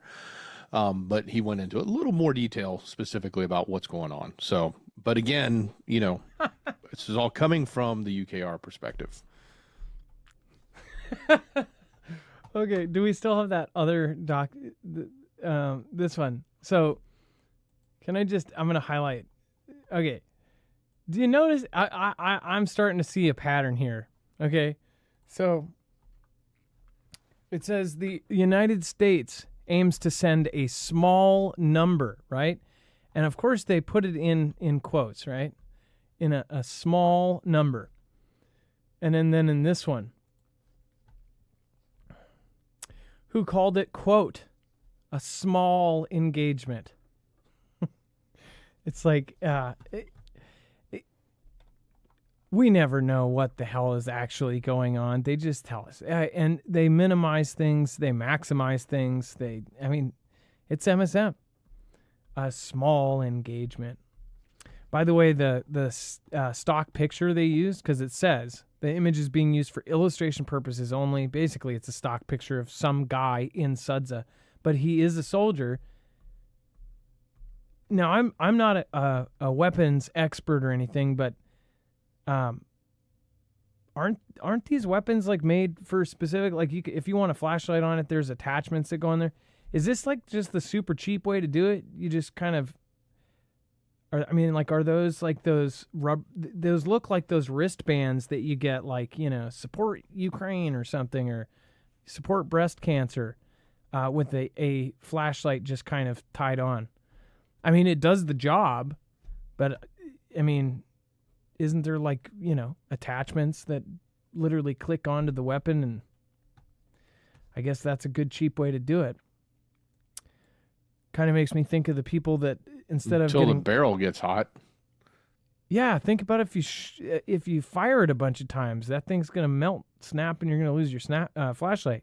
But he went into a little more detail specifically about what's going on. So, but again, this is all coming from the UKR perspective. Okay, do we still have that other this one? So, I'm going to highlight. Okay, do you notice? I'm starting to see a pattern here. Okay, so it says the United States aims to send a small number, right? And of course, they put it in quotes, right? In a small number. And then in this one, who called it, quote, a small engagement. It's like, we never know what the hell is actually going on. They just tell us. And they minimize things. They maximize things. It's MSM. A small engagement. By the way, the stock picture they used, because it says the image is being used for illustration purposes only. Basically, it's a stock picture of some guy in Sudza, but he is a soldier. Now, I'm not a weapons expert or anything, but aren't these weapons like made for specific, like if you want a flashlight on it, there's attachments that go in there? Is this like just the super cheap way to do it? You just kind of, are those like those look like those wristbands that you get, like, support Ukraine or something, or support breast cancer, with a flashlight just kind of tied on. It does the job, but isn't there like, attachments that literally click onto the weapon? And I guess that's a good cheap way to do it. Kind of makes me think of the people that until the barrel gets hot. Yeah, think about if you fire it a bunch of times, that thing's gonna melt, snap, and you're gonna lose your flashlight.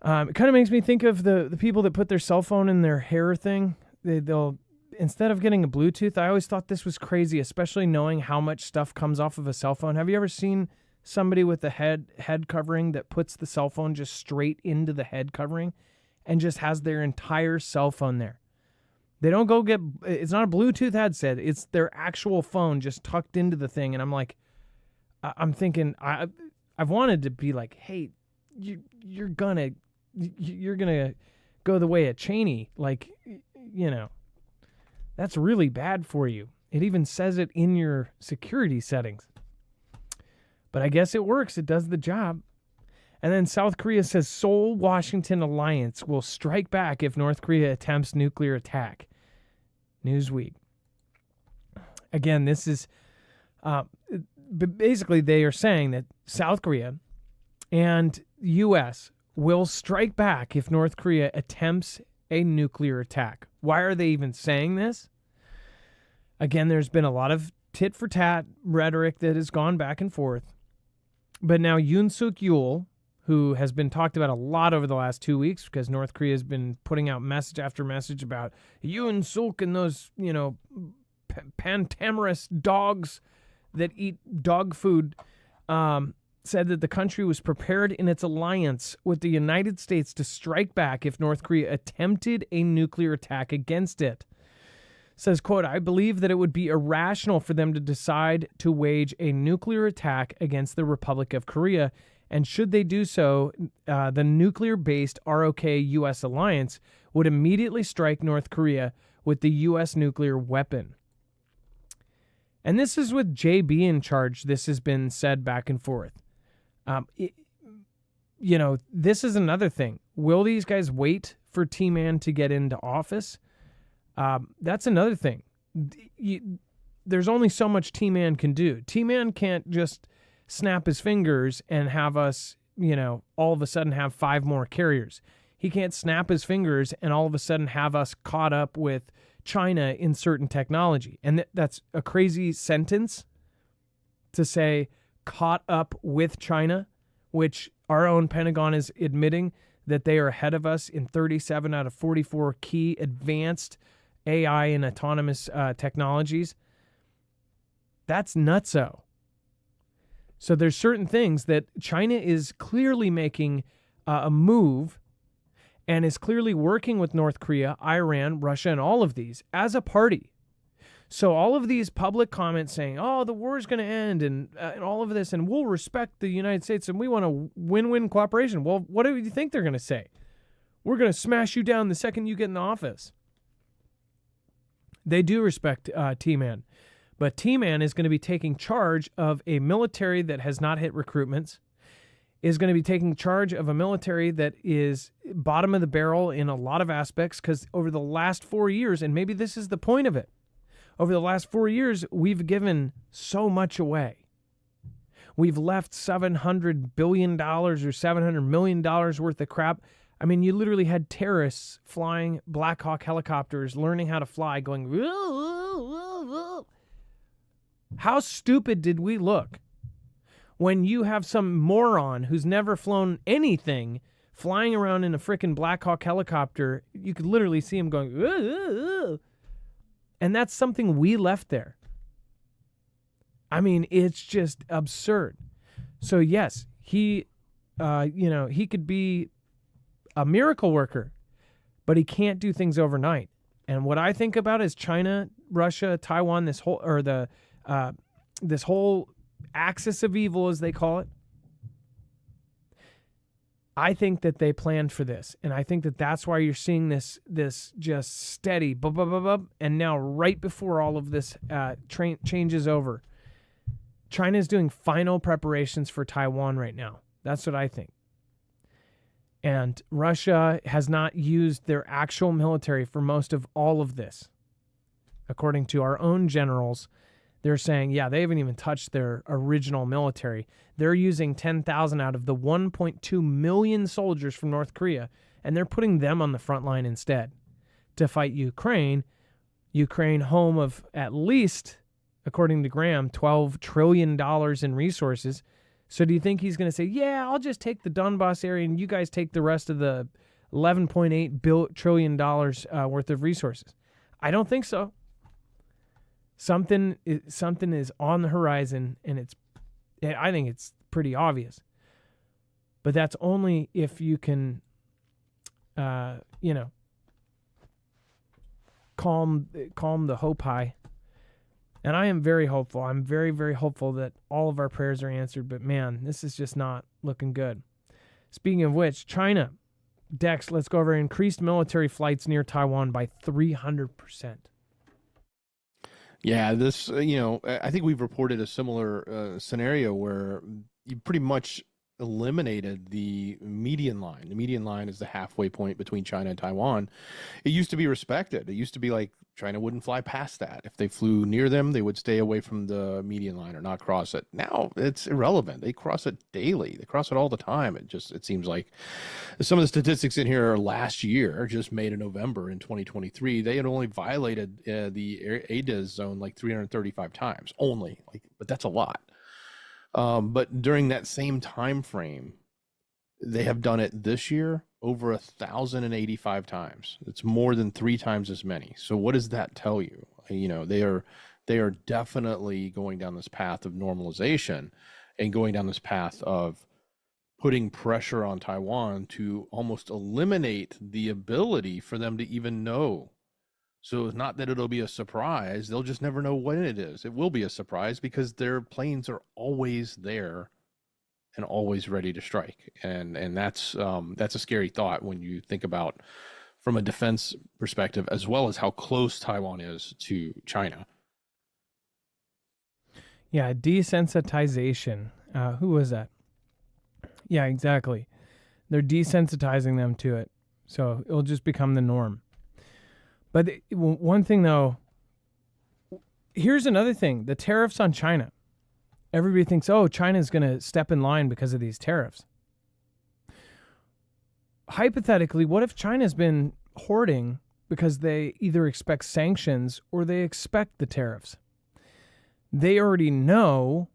It kind of makes me think of the people that put their cell phone in their hair thing. They'll instead of getting a Bluetooth. I always thought this was crazy, especially knowing how much stuff comes off of a cell phone. Have you ever seen somebody with a head covering that puts the cell phone just straight into the head covering and just has their entire cell phone there? They don't go get, it's not a Bluetooth headset. It's their actual phone just tucked into the thing. And I'm like, I'm thinking, I've wanted to be like, hey, you're gonna go the way of Cheney. Like, that's really bad for you. It even says it in your security settings. But I guess it works. It does the job. And then South Korea says Seoul-Washington alliance will strike back if North Korea attempts nuclear attack. Newsweek. Again, this is basically they are saying that South Korea and U.S. will strike back if North Korea attempts a nuclear attack. Why are they even saying this? Again, there's been a lot of tit-for-tat rhetoric that has gone back and forth. But now Yoon Suk-yeol, who has been talked about a lot over the last 2 weeks because North Korea has been putting out message after message about Yoon Suk and those, pantamerous dogs that eat dog food, said that the country was prepared in its alliance with the United States to strike back if North Korea attempted a nuclear attack against it. Says, quote, I believe that it would be irrational for them to decide to wage a nuclear attack against the Republic of Korea. And should they do so, the nuclear-based ROK-U.S. alliance would immediately strike North Korea with the U.S. nuclear weapon. And this is with JB in charge. This has been said back and forth. This is another thing. Will these guys wait for T-Man to get into office? That's another thing. There's only so much T-Man can do. T-Man can't just snap his fingers and have us, all of a sudden have 5 more carriers. He can't snap his fingers and all of a sudden have us caught up with China in certain technology. And that's a crazy sentence to say, caught up with China, which our own Pentagon is admitting that they are ahead of us in 37 out of 44 key advanced AI and autonomous technologies. That's nutso. So there's certain things that China is clearly making a move and is clearly working with North Korea, Iran, Russia, and all of these as a party. So all of these public comments saying, "Oh, the war is going to end," and all of this, and we'll respect the United States, and we want a win-win cooperation. Well, what do you think they're going to say? We're going to smash you down the second you get in the office. They do respect T-Man, but T-Man is going to be taking charge of a military that has not hit recruitments, is going to be taking charge of a military that is bottom of the barrel in a lot of aspects, because over the last 4 years, and maybe this is the point of it, over the last 4 years, we've given so much away. We've left $700 billion or $700 million worth of crap. I mean, you literally had terrorists flying Black Hawk helicopters, learning how to fly, going, "Woo, woo, woo, woo." How stupid did we look when you have some moron who's never flown anything flying around in a frickin' Black Hawk helicopter? You could literally see him going, "Woo, woo, woo." And that's something we left there. I mean, it's just absurd. So yes, he could be a miracle worker, but he can't do things overnight. And what I think about is China, Russia, Taiwan, this whole axis of evil, as they call it. I think that they planned for this, and I think that that's why you're seeing this just steady, and now right before all of this change is over, China is doing final preparations for Taiwan right now. That's what I think. And Russia has not used their actual military for most of all of this. According to our own generals, they're saying, yeah, they haven't even touched their original military. They're using 10,000 out of the 1.2 million soldiers from North Korea, and they're putting them on the front line instead to fight Ukraine. Ukraine, home of at least, according to Graham, $12 trillion in resources. So do you think he's going to say, yeah, I'll just take the Donbass area and you guys take the rest of the $11.8 trillion worth of resources? I don't think so. Something is on the horizon, and I think it's pretty obvious. But that's only if you can, calm the hope high. And I am very hopeful. I'm very, very hopeful that all of our prayers are answered. But man, this is just not looking good. Speaking of which, China, Dex, let's go over increased military flights near Taiwan by 300%. Yeah, this, I think we've reported a similar scenario where you pretty much eliminated the median line. The median line is the halfway point between China and Taiwan. It used to be respected. It used to be like China wouldn't fly past that. If they flew near them, they would stay away from the median line or not cross it. Now it's irrelevant. They cross it daily. They cross it all the time. It seems like some of the statistics in here are last year, just May to November in 2023. They had only violated the ADIZ zone like 335 times only. But that's a lot. But during that same time frame, they have done it this year over 1,085 times. It's more than 3 times as many. So what does that tell you? They are definitely going down this path of normalization and going down this path of putting pressure on Taiwan to almost eliminate the ability for them to even know. So it's not that it'll be a surprise. They'll just never know when it is. It will be a surprise because their planes are always there and always ready to strike. And that's a scary thought when you think about from a defense perspective, as well as how close Taiwan is to China. Yeah, desensitization. Who was that? Yeah, exactly. They're desensitizing them to it. So it'll just become the norm. But one thing, though, here's another thing. The tariffs on China. Everybody thinks, oh, China's going to step in line because of these tariffs. Hypothetically, what if China's been hoarding because they either expect sanctions or they expect the tariffs? They already know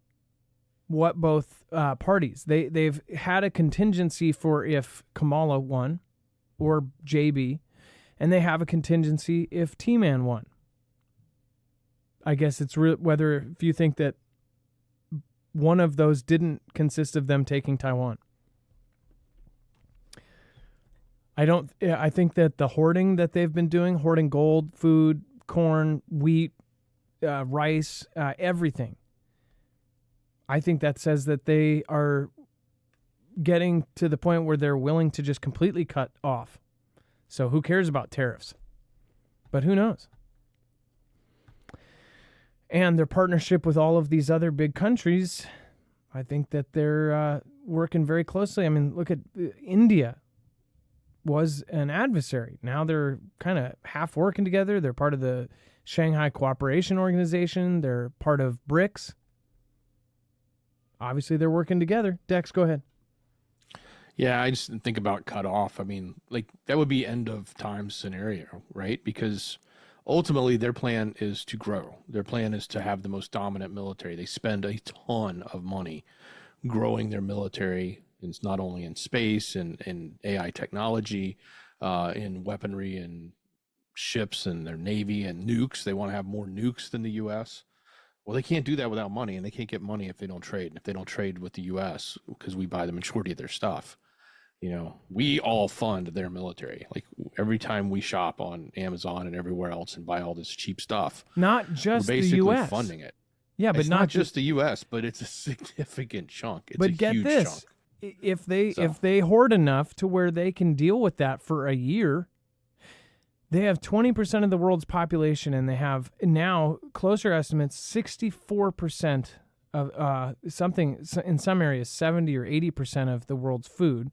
what both parties. They've had a contingency for if Kamala won or JB, and they have a contingency if T-Man won. I guess it's whether if you think that one of those didn't consist of them taking Taiwan. I think that the hoarding that they've been doing, hoarding gold, food, corn, wheat, rice, everything. I think that says that they are getting to the point where they're willing to just completely cut off. So who cares about tariffs? But who knows? And their partnership with all of these other big countries, I think that they're working very closely. I mean, look at India was an adversary. Now they're kind of half working together. They're part of the Shanghai Cooperation Organization. They're part of BRICS. Obviously, they're working together. Dex, go ahead. Yeah, I just think about cut off. I mean, like that would be end of time scenario, right? Because ultimately their plan is to grow. Their plan is to have the most dominant military. They spend a ton of money growing their military. It's not only in space and AI technology, in weaponry and ships and their navy and nukes. They want to have more nukes than the U.S. Well, they can't do that without money, and they can't get money if they don't trade. And if they don't trade with the U.S., because we buy the majority of their stuff, you know, we all fund their military. Like every time we shop on Amazon and everywhere else and buy all this cheap stuff, not just we're basically the U.S. funding it. Yeah, but it's not just the U.S., but it's a significant chunk. It's but a get huge this: chunk. if they hoard enough to where they can deal with that for a year, they have 20% of the world's population, and they have now closer estimates 64% of something in some areas 70 or 80% of the world's food.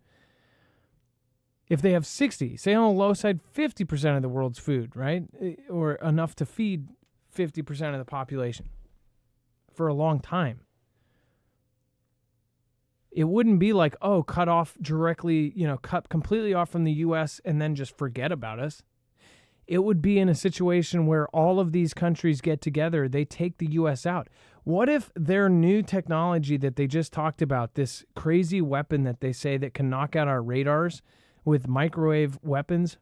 If they have 60, say on the low side, 50% of the world's food, right? Or enough to feed 50% of the population for a long time. It wouldn't be like, oh, cut off directly, cut completely off from the U.S. and then just forget about us. It would be in a situation where all of these countries get together, they take the U.S. out. What if their new technology that they just talked about, this crazy weapon that they say that can knock out our radars with microwave weapons,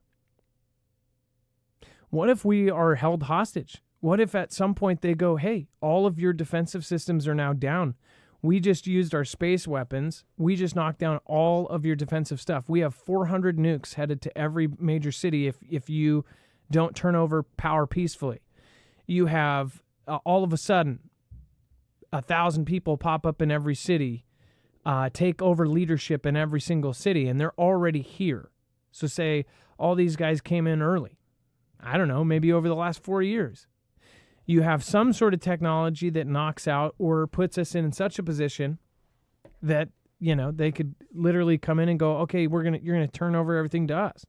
what if we are held hostage? What if at some point they go, hey, all of your defensive systems are now down. We just used our space weapons. We just knocked down all of your defensive stuff. We have 400 nukes headed to every major city if you don't turn over power peacefully. You have all of a sudden 1,000 people pop up in every city, take over leadership in every single city, and they're already here. So say all these guys came in early. I don't know, maybe over the last 4 years. You have some sort of technology that knocks out or puts us in such a position that, they could literally come in and go, okay, you're going to turn over everything to us.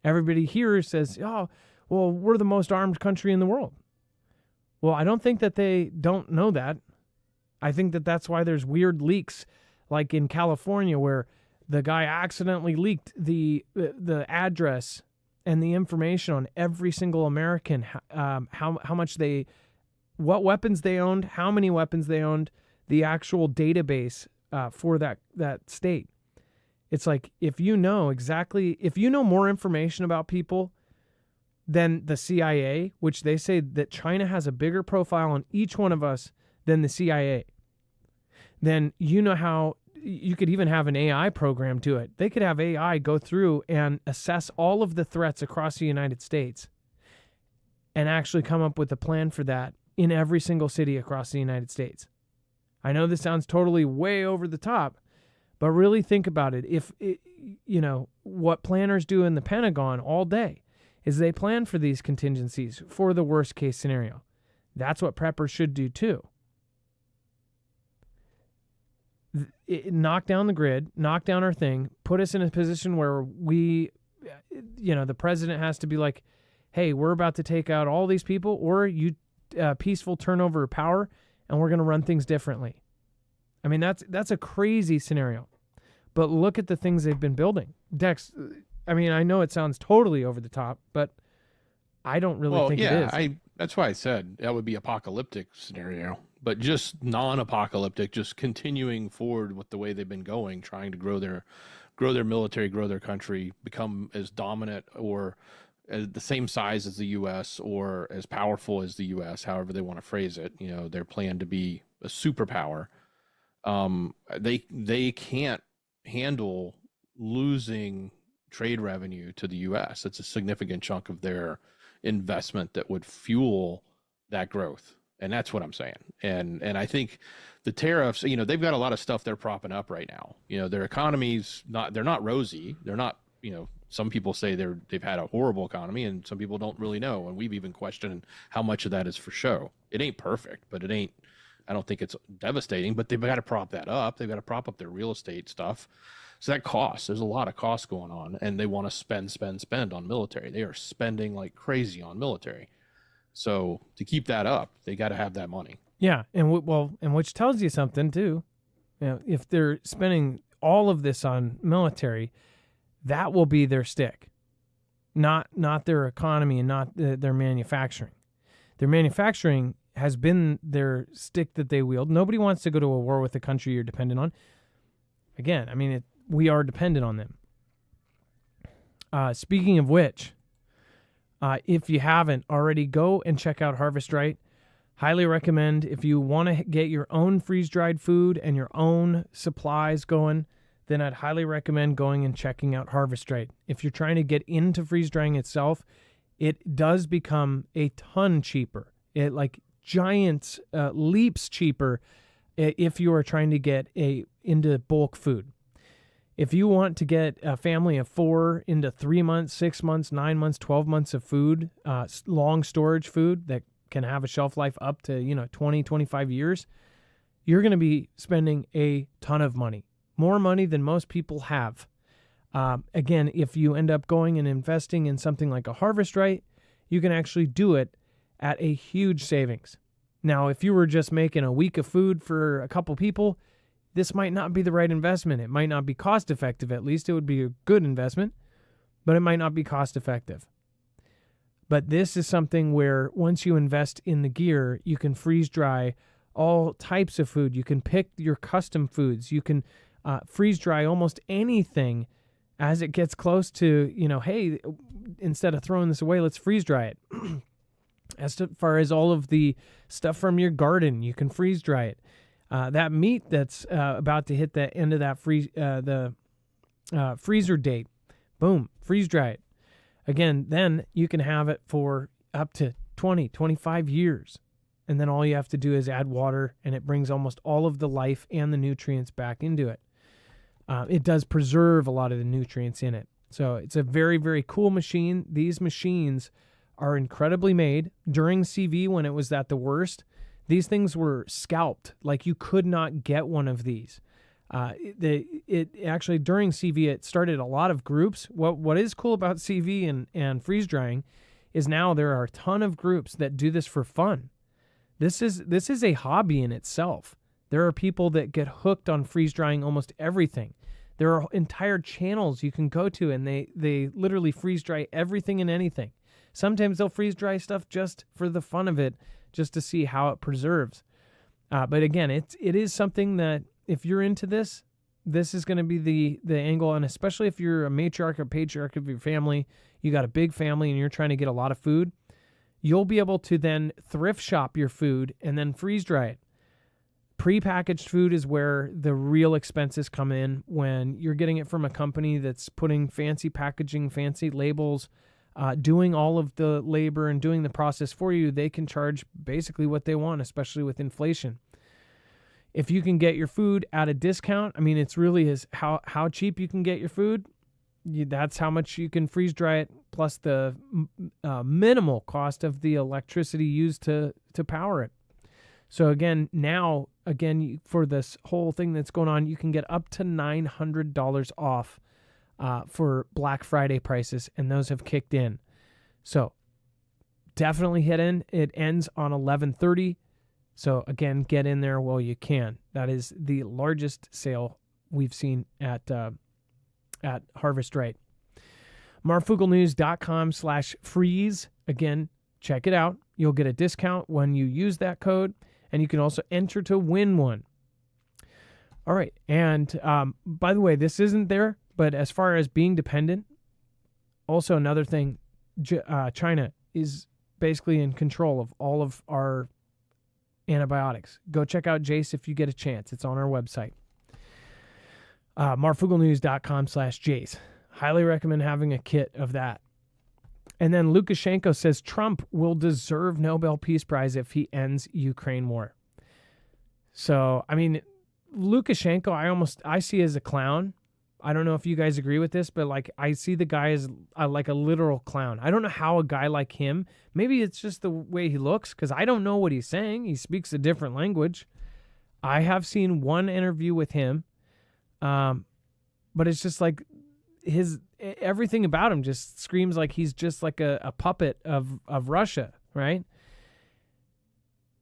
Everybody here says, oh, well, we're the most armed country in the world. Well, I don't think that they don't know that. I think that that's why there's weird leaks, like in California, where the guy accidentally leaked the address and the information on every single American, what weapons they owned, how many weapons they owned, the actual database for that state. It's like, if you know more information about people than the CIA, which they say that China has a bigger profile on each one of us than the CIA, then you know how you could even have an AI program to it. They could have AI go through and assess all of the threats across the United States and actually come up with a plan for that in every single city across the United States. I know this sounds totally way over the top, but really think about it. What planners do in the Pentagon all day is they plan for these contingencies for the worst case scenario. That's what preppers should do too. Knock down the grid, knock down our thing, put us in a position where we, the president has to be like, hey, we're about to take out all these people, or you peaceful turnover of power, and we're going to run things differently. I mean, that's a crazy scenario. But look at the things they've been building. Dex, I mean, I know it sounds totally over the top, but I don't really think it is. That's why I said that would be apocalyptic scenario, but just non-apocalyptic, just continuing forward with the way they've been going, trying to grow their military, grow their country, become as dominant or as the same size as the U.S. or as powerful as the U.S., however they want to phrase it. Their plan to be a superpower. They can't handle losing trade revenue to the U.S. It's a significant chunk of their investment that would fuel that growth. And that's what I'm saying. And I think the tariffs, they've got a lot of stuff they're propping up right now. Their economy's they're not rosy. They're not, some people say they've had a horrible economy, and some people don't really know. And we've even questioned how much of that is for show. It ain't perfect, but I don't think it's devastating, but they've got to prop that up. They've got to prop up their real estate stuff. So that costs, there's a lot of costs going on, and they want to spend on military. They are spending like crazy on military. So to keep that up, they got to have that money. Yeah, and and which tells you something too. If they're spending all of this on military, that will be their stick, not their economy and not their manufacturing. Their manufacturing has been their stick that they wield. Nobody wants to go to a war with a country you're dependent on. Again, I mean, we are dependent on them. Speaking of which, if you haven't already, go and check out Harvest Right. Highly recommend if you want to get your own freeze-dried food and your own supplies going, then I'd highly recommend going and checking out Harvest Right. If you're trying to get into freeze-drying itself, it does become a ton cheaper. It like giant leaps cheaper if you are trying to get into bulk food. If you want to get a family of 4 into 3 months, 6 months, 9 months, 12 months of food, long storage food that can have a shelf life up to 20, 25 years, you're going to be spending a ton of money, more money than most people have. Again, if you end up going and investing in something like a Harvest Right, you can actually do it at a huge savings. Now, if you were just making a week of food for a couple people, this might not be the right investment. It might not be cost effective. At least it would be a good investment, but it might not be cost effective. But this is something where once you invest in the gear, you can freeze dry all types of food. You can pick your custom foods. You can freeze dry almost anything as it gets close to, hey, instead of throwing this away, let's freeze dry it. As far as all of the stuff from your garden, you can freeze dry it. That meat that's about to hit the end of that freezer date, boom, freeze dry it. Again, then you can have it for up to 20, 25 years. And then all you have to do is add water, and it brings almost all of the life and the nutrients back into it. It does preserve a lot of the nutrients in it. So it's a very, very cool machine. These machines are incredibly made. During CV, when it was at the worst, these things were scalped. Like, you could not get one of these. It actually, during CV, it started a lot of groups. What is cool about CV and freeze drying is now there are a ton of groups that do this for fun. This is a hobby in itself. There are people that get hooked on freeze drying almost everything. There are entire channels you can go to, and they literally freeze dry everything and anything. Sometimes they'll freeze dry stuff just for the fun of it, just to see how it preserves. But again, it is something that if you're into this is going to be the angle. And especially if you're a matriarch or patriarch of your family, you got a big family and you're trying to get a lot of food, you'll be able to then thrift shop your food and then freeze dry it. Prepackaged food is where the real expenses come in. When you're getting it from a company that's putting fancy packaging, fancy labels, doing all of the labor and doing the process for you, they can charge basically what they want, especially with inflation. If you can get your food at a discount, I mean, it's really is how cheap you can get your food. That's how much you can freeze dry it, plus the minimal cost of the electricity used to power it. So again, for this whole thing that's going on, you can get up to $900 off for Black Friday prices, and those have kicked in. So definitely hit in. It ends on 11/30. So again, get in there while you can. That is the largest sale we've seen at Harvest Right. Marfooglenews.com/freeze. Again, check it out. You'll get a discount when you use that code, and you can also enter to win one. All right. And by the way, this isn't there, but as far as being dependent, also another thing, China is basically in control of all of our antibiotics. Go check out Jace if you get a chance. It's on our website. Marfooglenews.com/Jace. Highly recommend having a kit of that. And then Lukashenko says Trump will deserve Nobel Peace Prize if he ends Ukraine war. So, I mean, Lukashenko, I see as a clown. I don't know if you guys agree with this, but like I see the guy as like a literal clown. I don't know how a guy like him, maybe it's just the way he looks, because I don't know what he's saying. He speaks a different language. I have seen one interview with him, but it's just like everything about him just screams like he's just like a puppet of Russia, right?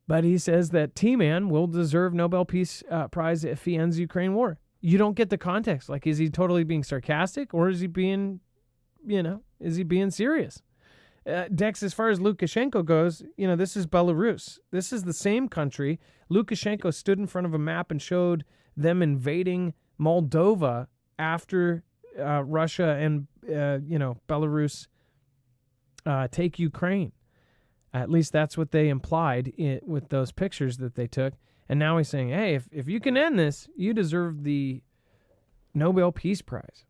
But he says that T-Man will deserve Nobel Peace Prize if he ends Ukraine war. You don't get the context. Like, is he totally being sarcastic, or is he being, is he being serious? Dex, as far as Lukashenko goes, this is Belarus. This is the same country. Lukashenko stood in front of a map and showed them invading Moldova after Russia and, Belarus take Ukraine. At least that's what they implied with those pictures that they took. And now he's saying, hey, if you can end this, you deserve the Nobel Peace Prize.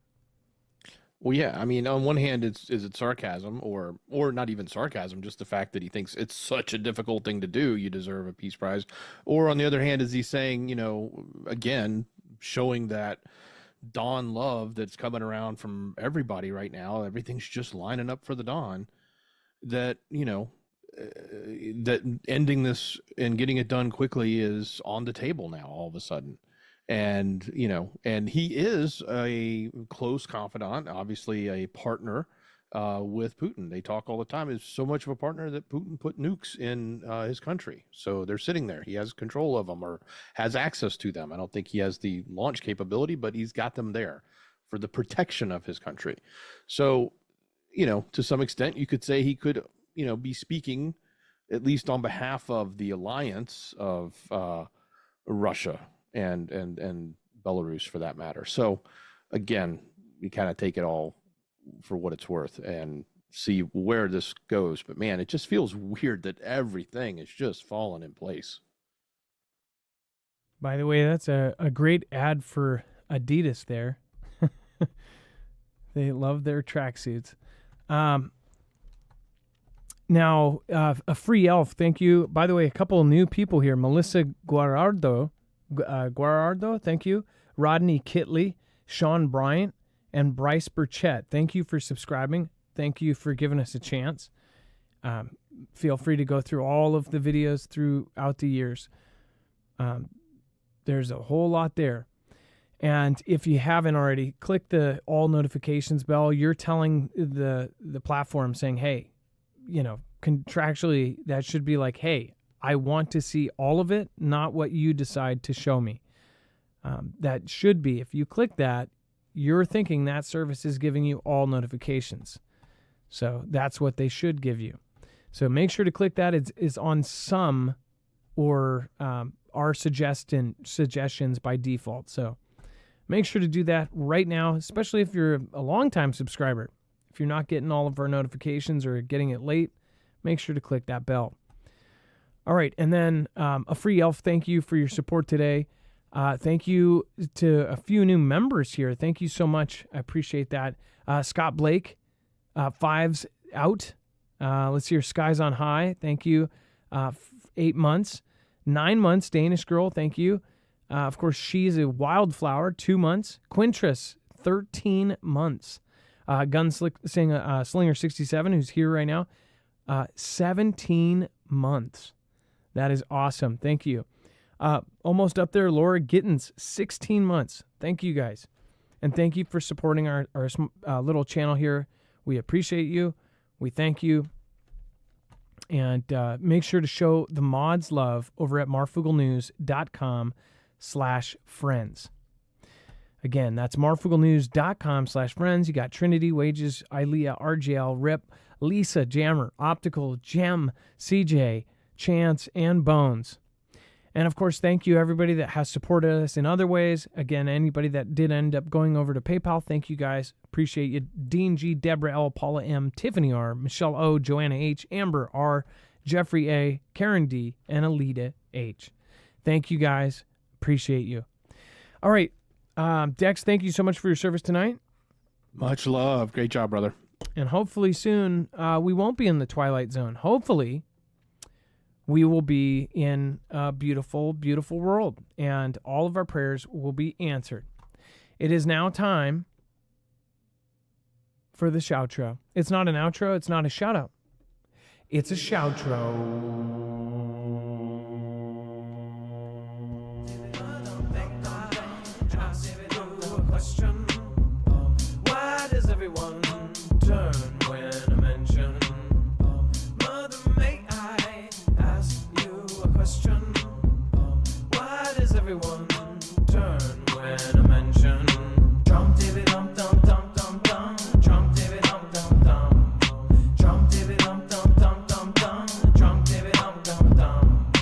Well, yeah. I mean, on one hand, is it sarcasm or not even sarcasm, just the fact that he thinks it's such a difficult thing to do, you deserve a peace prize. Or on the other hand, is he saying, again, showing that Don love that's coming around from everybody right now, everything's just lining up for the Don, that, that ending this and getting it done quickly is on the table now all of a sudden. And, and he is a close confidant, obviously a partner with Putin. They talk all the time. He's so much of a partner that Putin put nukes in his country. So they're sitting there. He has control of them or has access to them. I don't think he has the launch capability, but he's got them there for the protection of his country. So, to some extent, you could say he could, be speaking at least on behalf of the alliance of Russia and Belarus, for that matter. So again, we kind of take it all for what it's worth and see where this goes. But man, it just feels weird that everything is just falling in place. By the way, that's a great ad for Adidas there. They love their tracksuits. Now, a free elf, thank you. By the way, a couple of new people here. Melissa Guarardo, thank you. Rodney Kitley, Sean Bryant, and Bryce Burchett. Thank you for subscribing. Thank you for giving us a chance. Feel free to go through all of the videos throughout the years. There's a whole lot there. And if you haven't already, click the all notifications bell. You're telling the platform saying, hey, contractually, that should be like, hey, I want to see all of it, not what you decide to show me. That should be, if you click that, you're thinking that service is giving you all notifications. So that's what they should give you. So make sure to click that. It's on some or our suggestions by default. So make sure to do that right now, especially if you're a longtime subscriber. If you're not getting all of our notifications or getting it late, make sure to click that bell. All right, and then a free elf, thank you for your support today. Thank you to a few new members here. Thank you so much. I appreciate that. Scott Blake, 5's out. Let's hear Skies on High. Thank you. 8 months. 9 months, Danish Girl. Thank you. Of course, She's a Wildflower, 2 months. Quintress, 13 months. Slinger 67, who's here right now, 17 months. That is awesome. Thank you. Almost up there, Laura Gittins, 16 months. Thank you guys. And thank you for supporting our little channel here. We appreciate you. We thank you. And make sure to show the mods love over at marfooglenews.com/friends. Again, that's marfooglenews.com/friends. You got Trinity, Wages, Ilea, RGL, Rip, Lisa, Jammer, Optical, Gem, CJ, Chance, and Bones. And of course, thank you everybody that has supported us in other ways. Again, anybody that did end up going over to PayPal, thank you guys. Appreciate you. Dean G, Deborah L, Paula M, Tiffany R, Michelle O, Joanna H, Amber R, Jeffrey A, Karen D, and Alita H. Thank you guys. Appreciate you. All right. Dex, thank you so much for your service tonight. Much love. Great job, brother. And hopefully soon we won't be in the twilight zone. Hopefully we will be in a beautiful, beautiful world, and all of our prayers will be answered. It is now time for the shoutro. It's not an outro. It's not a shout-out. It's a shoutro. Why does everyone turn when I mention? Mother, may I ask you a question? Why does everyone turn when I mention? Trump, David, dum dum dum dum dum. Trump, David, dum dum dum. Trump, David, dum dum dum dum dum. Trump, David, dum dum dum.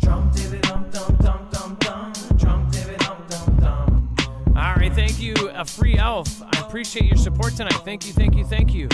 Trump, David, dum dum dum dum dum. Trump, David, dum dum dum. All right, thank you, Free Elf. I appreciate your support tonight. Thank you, thank you, thank you.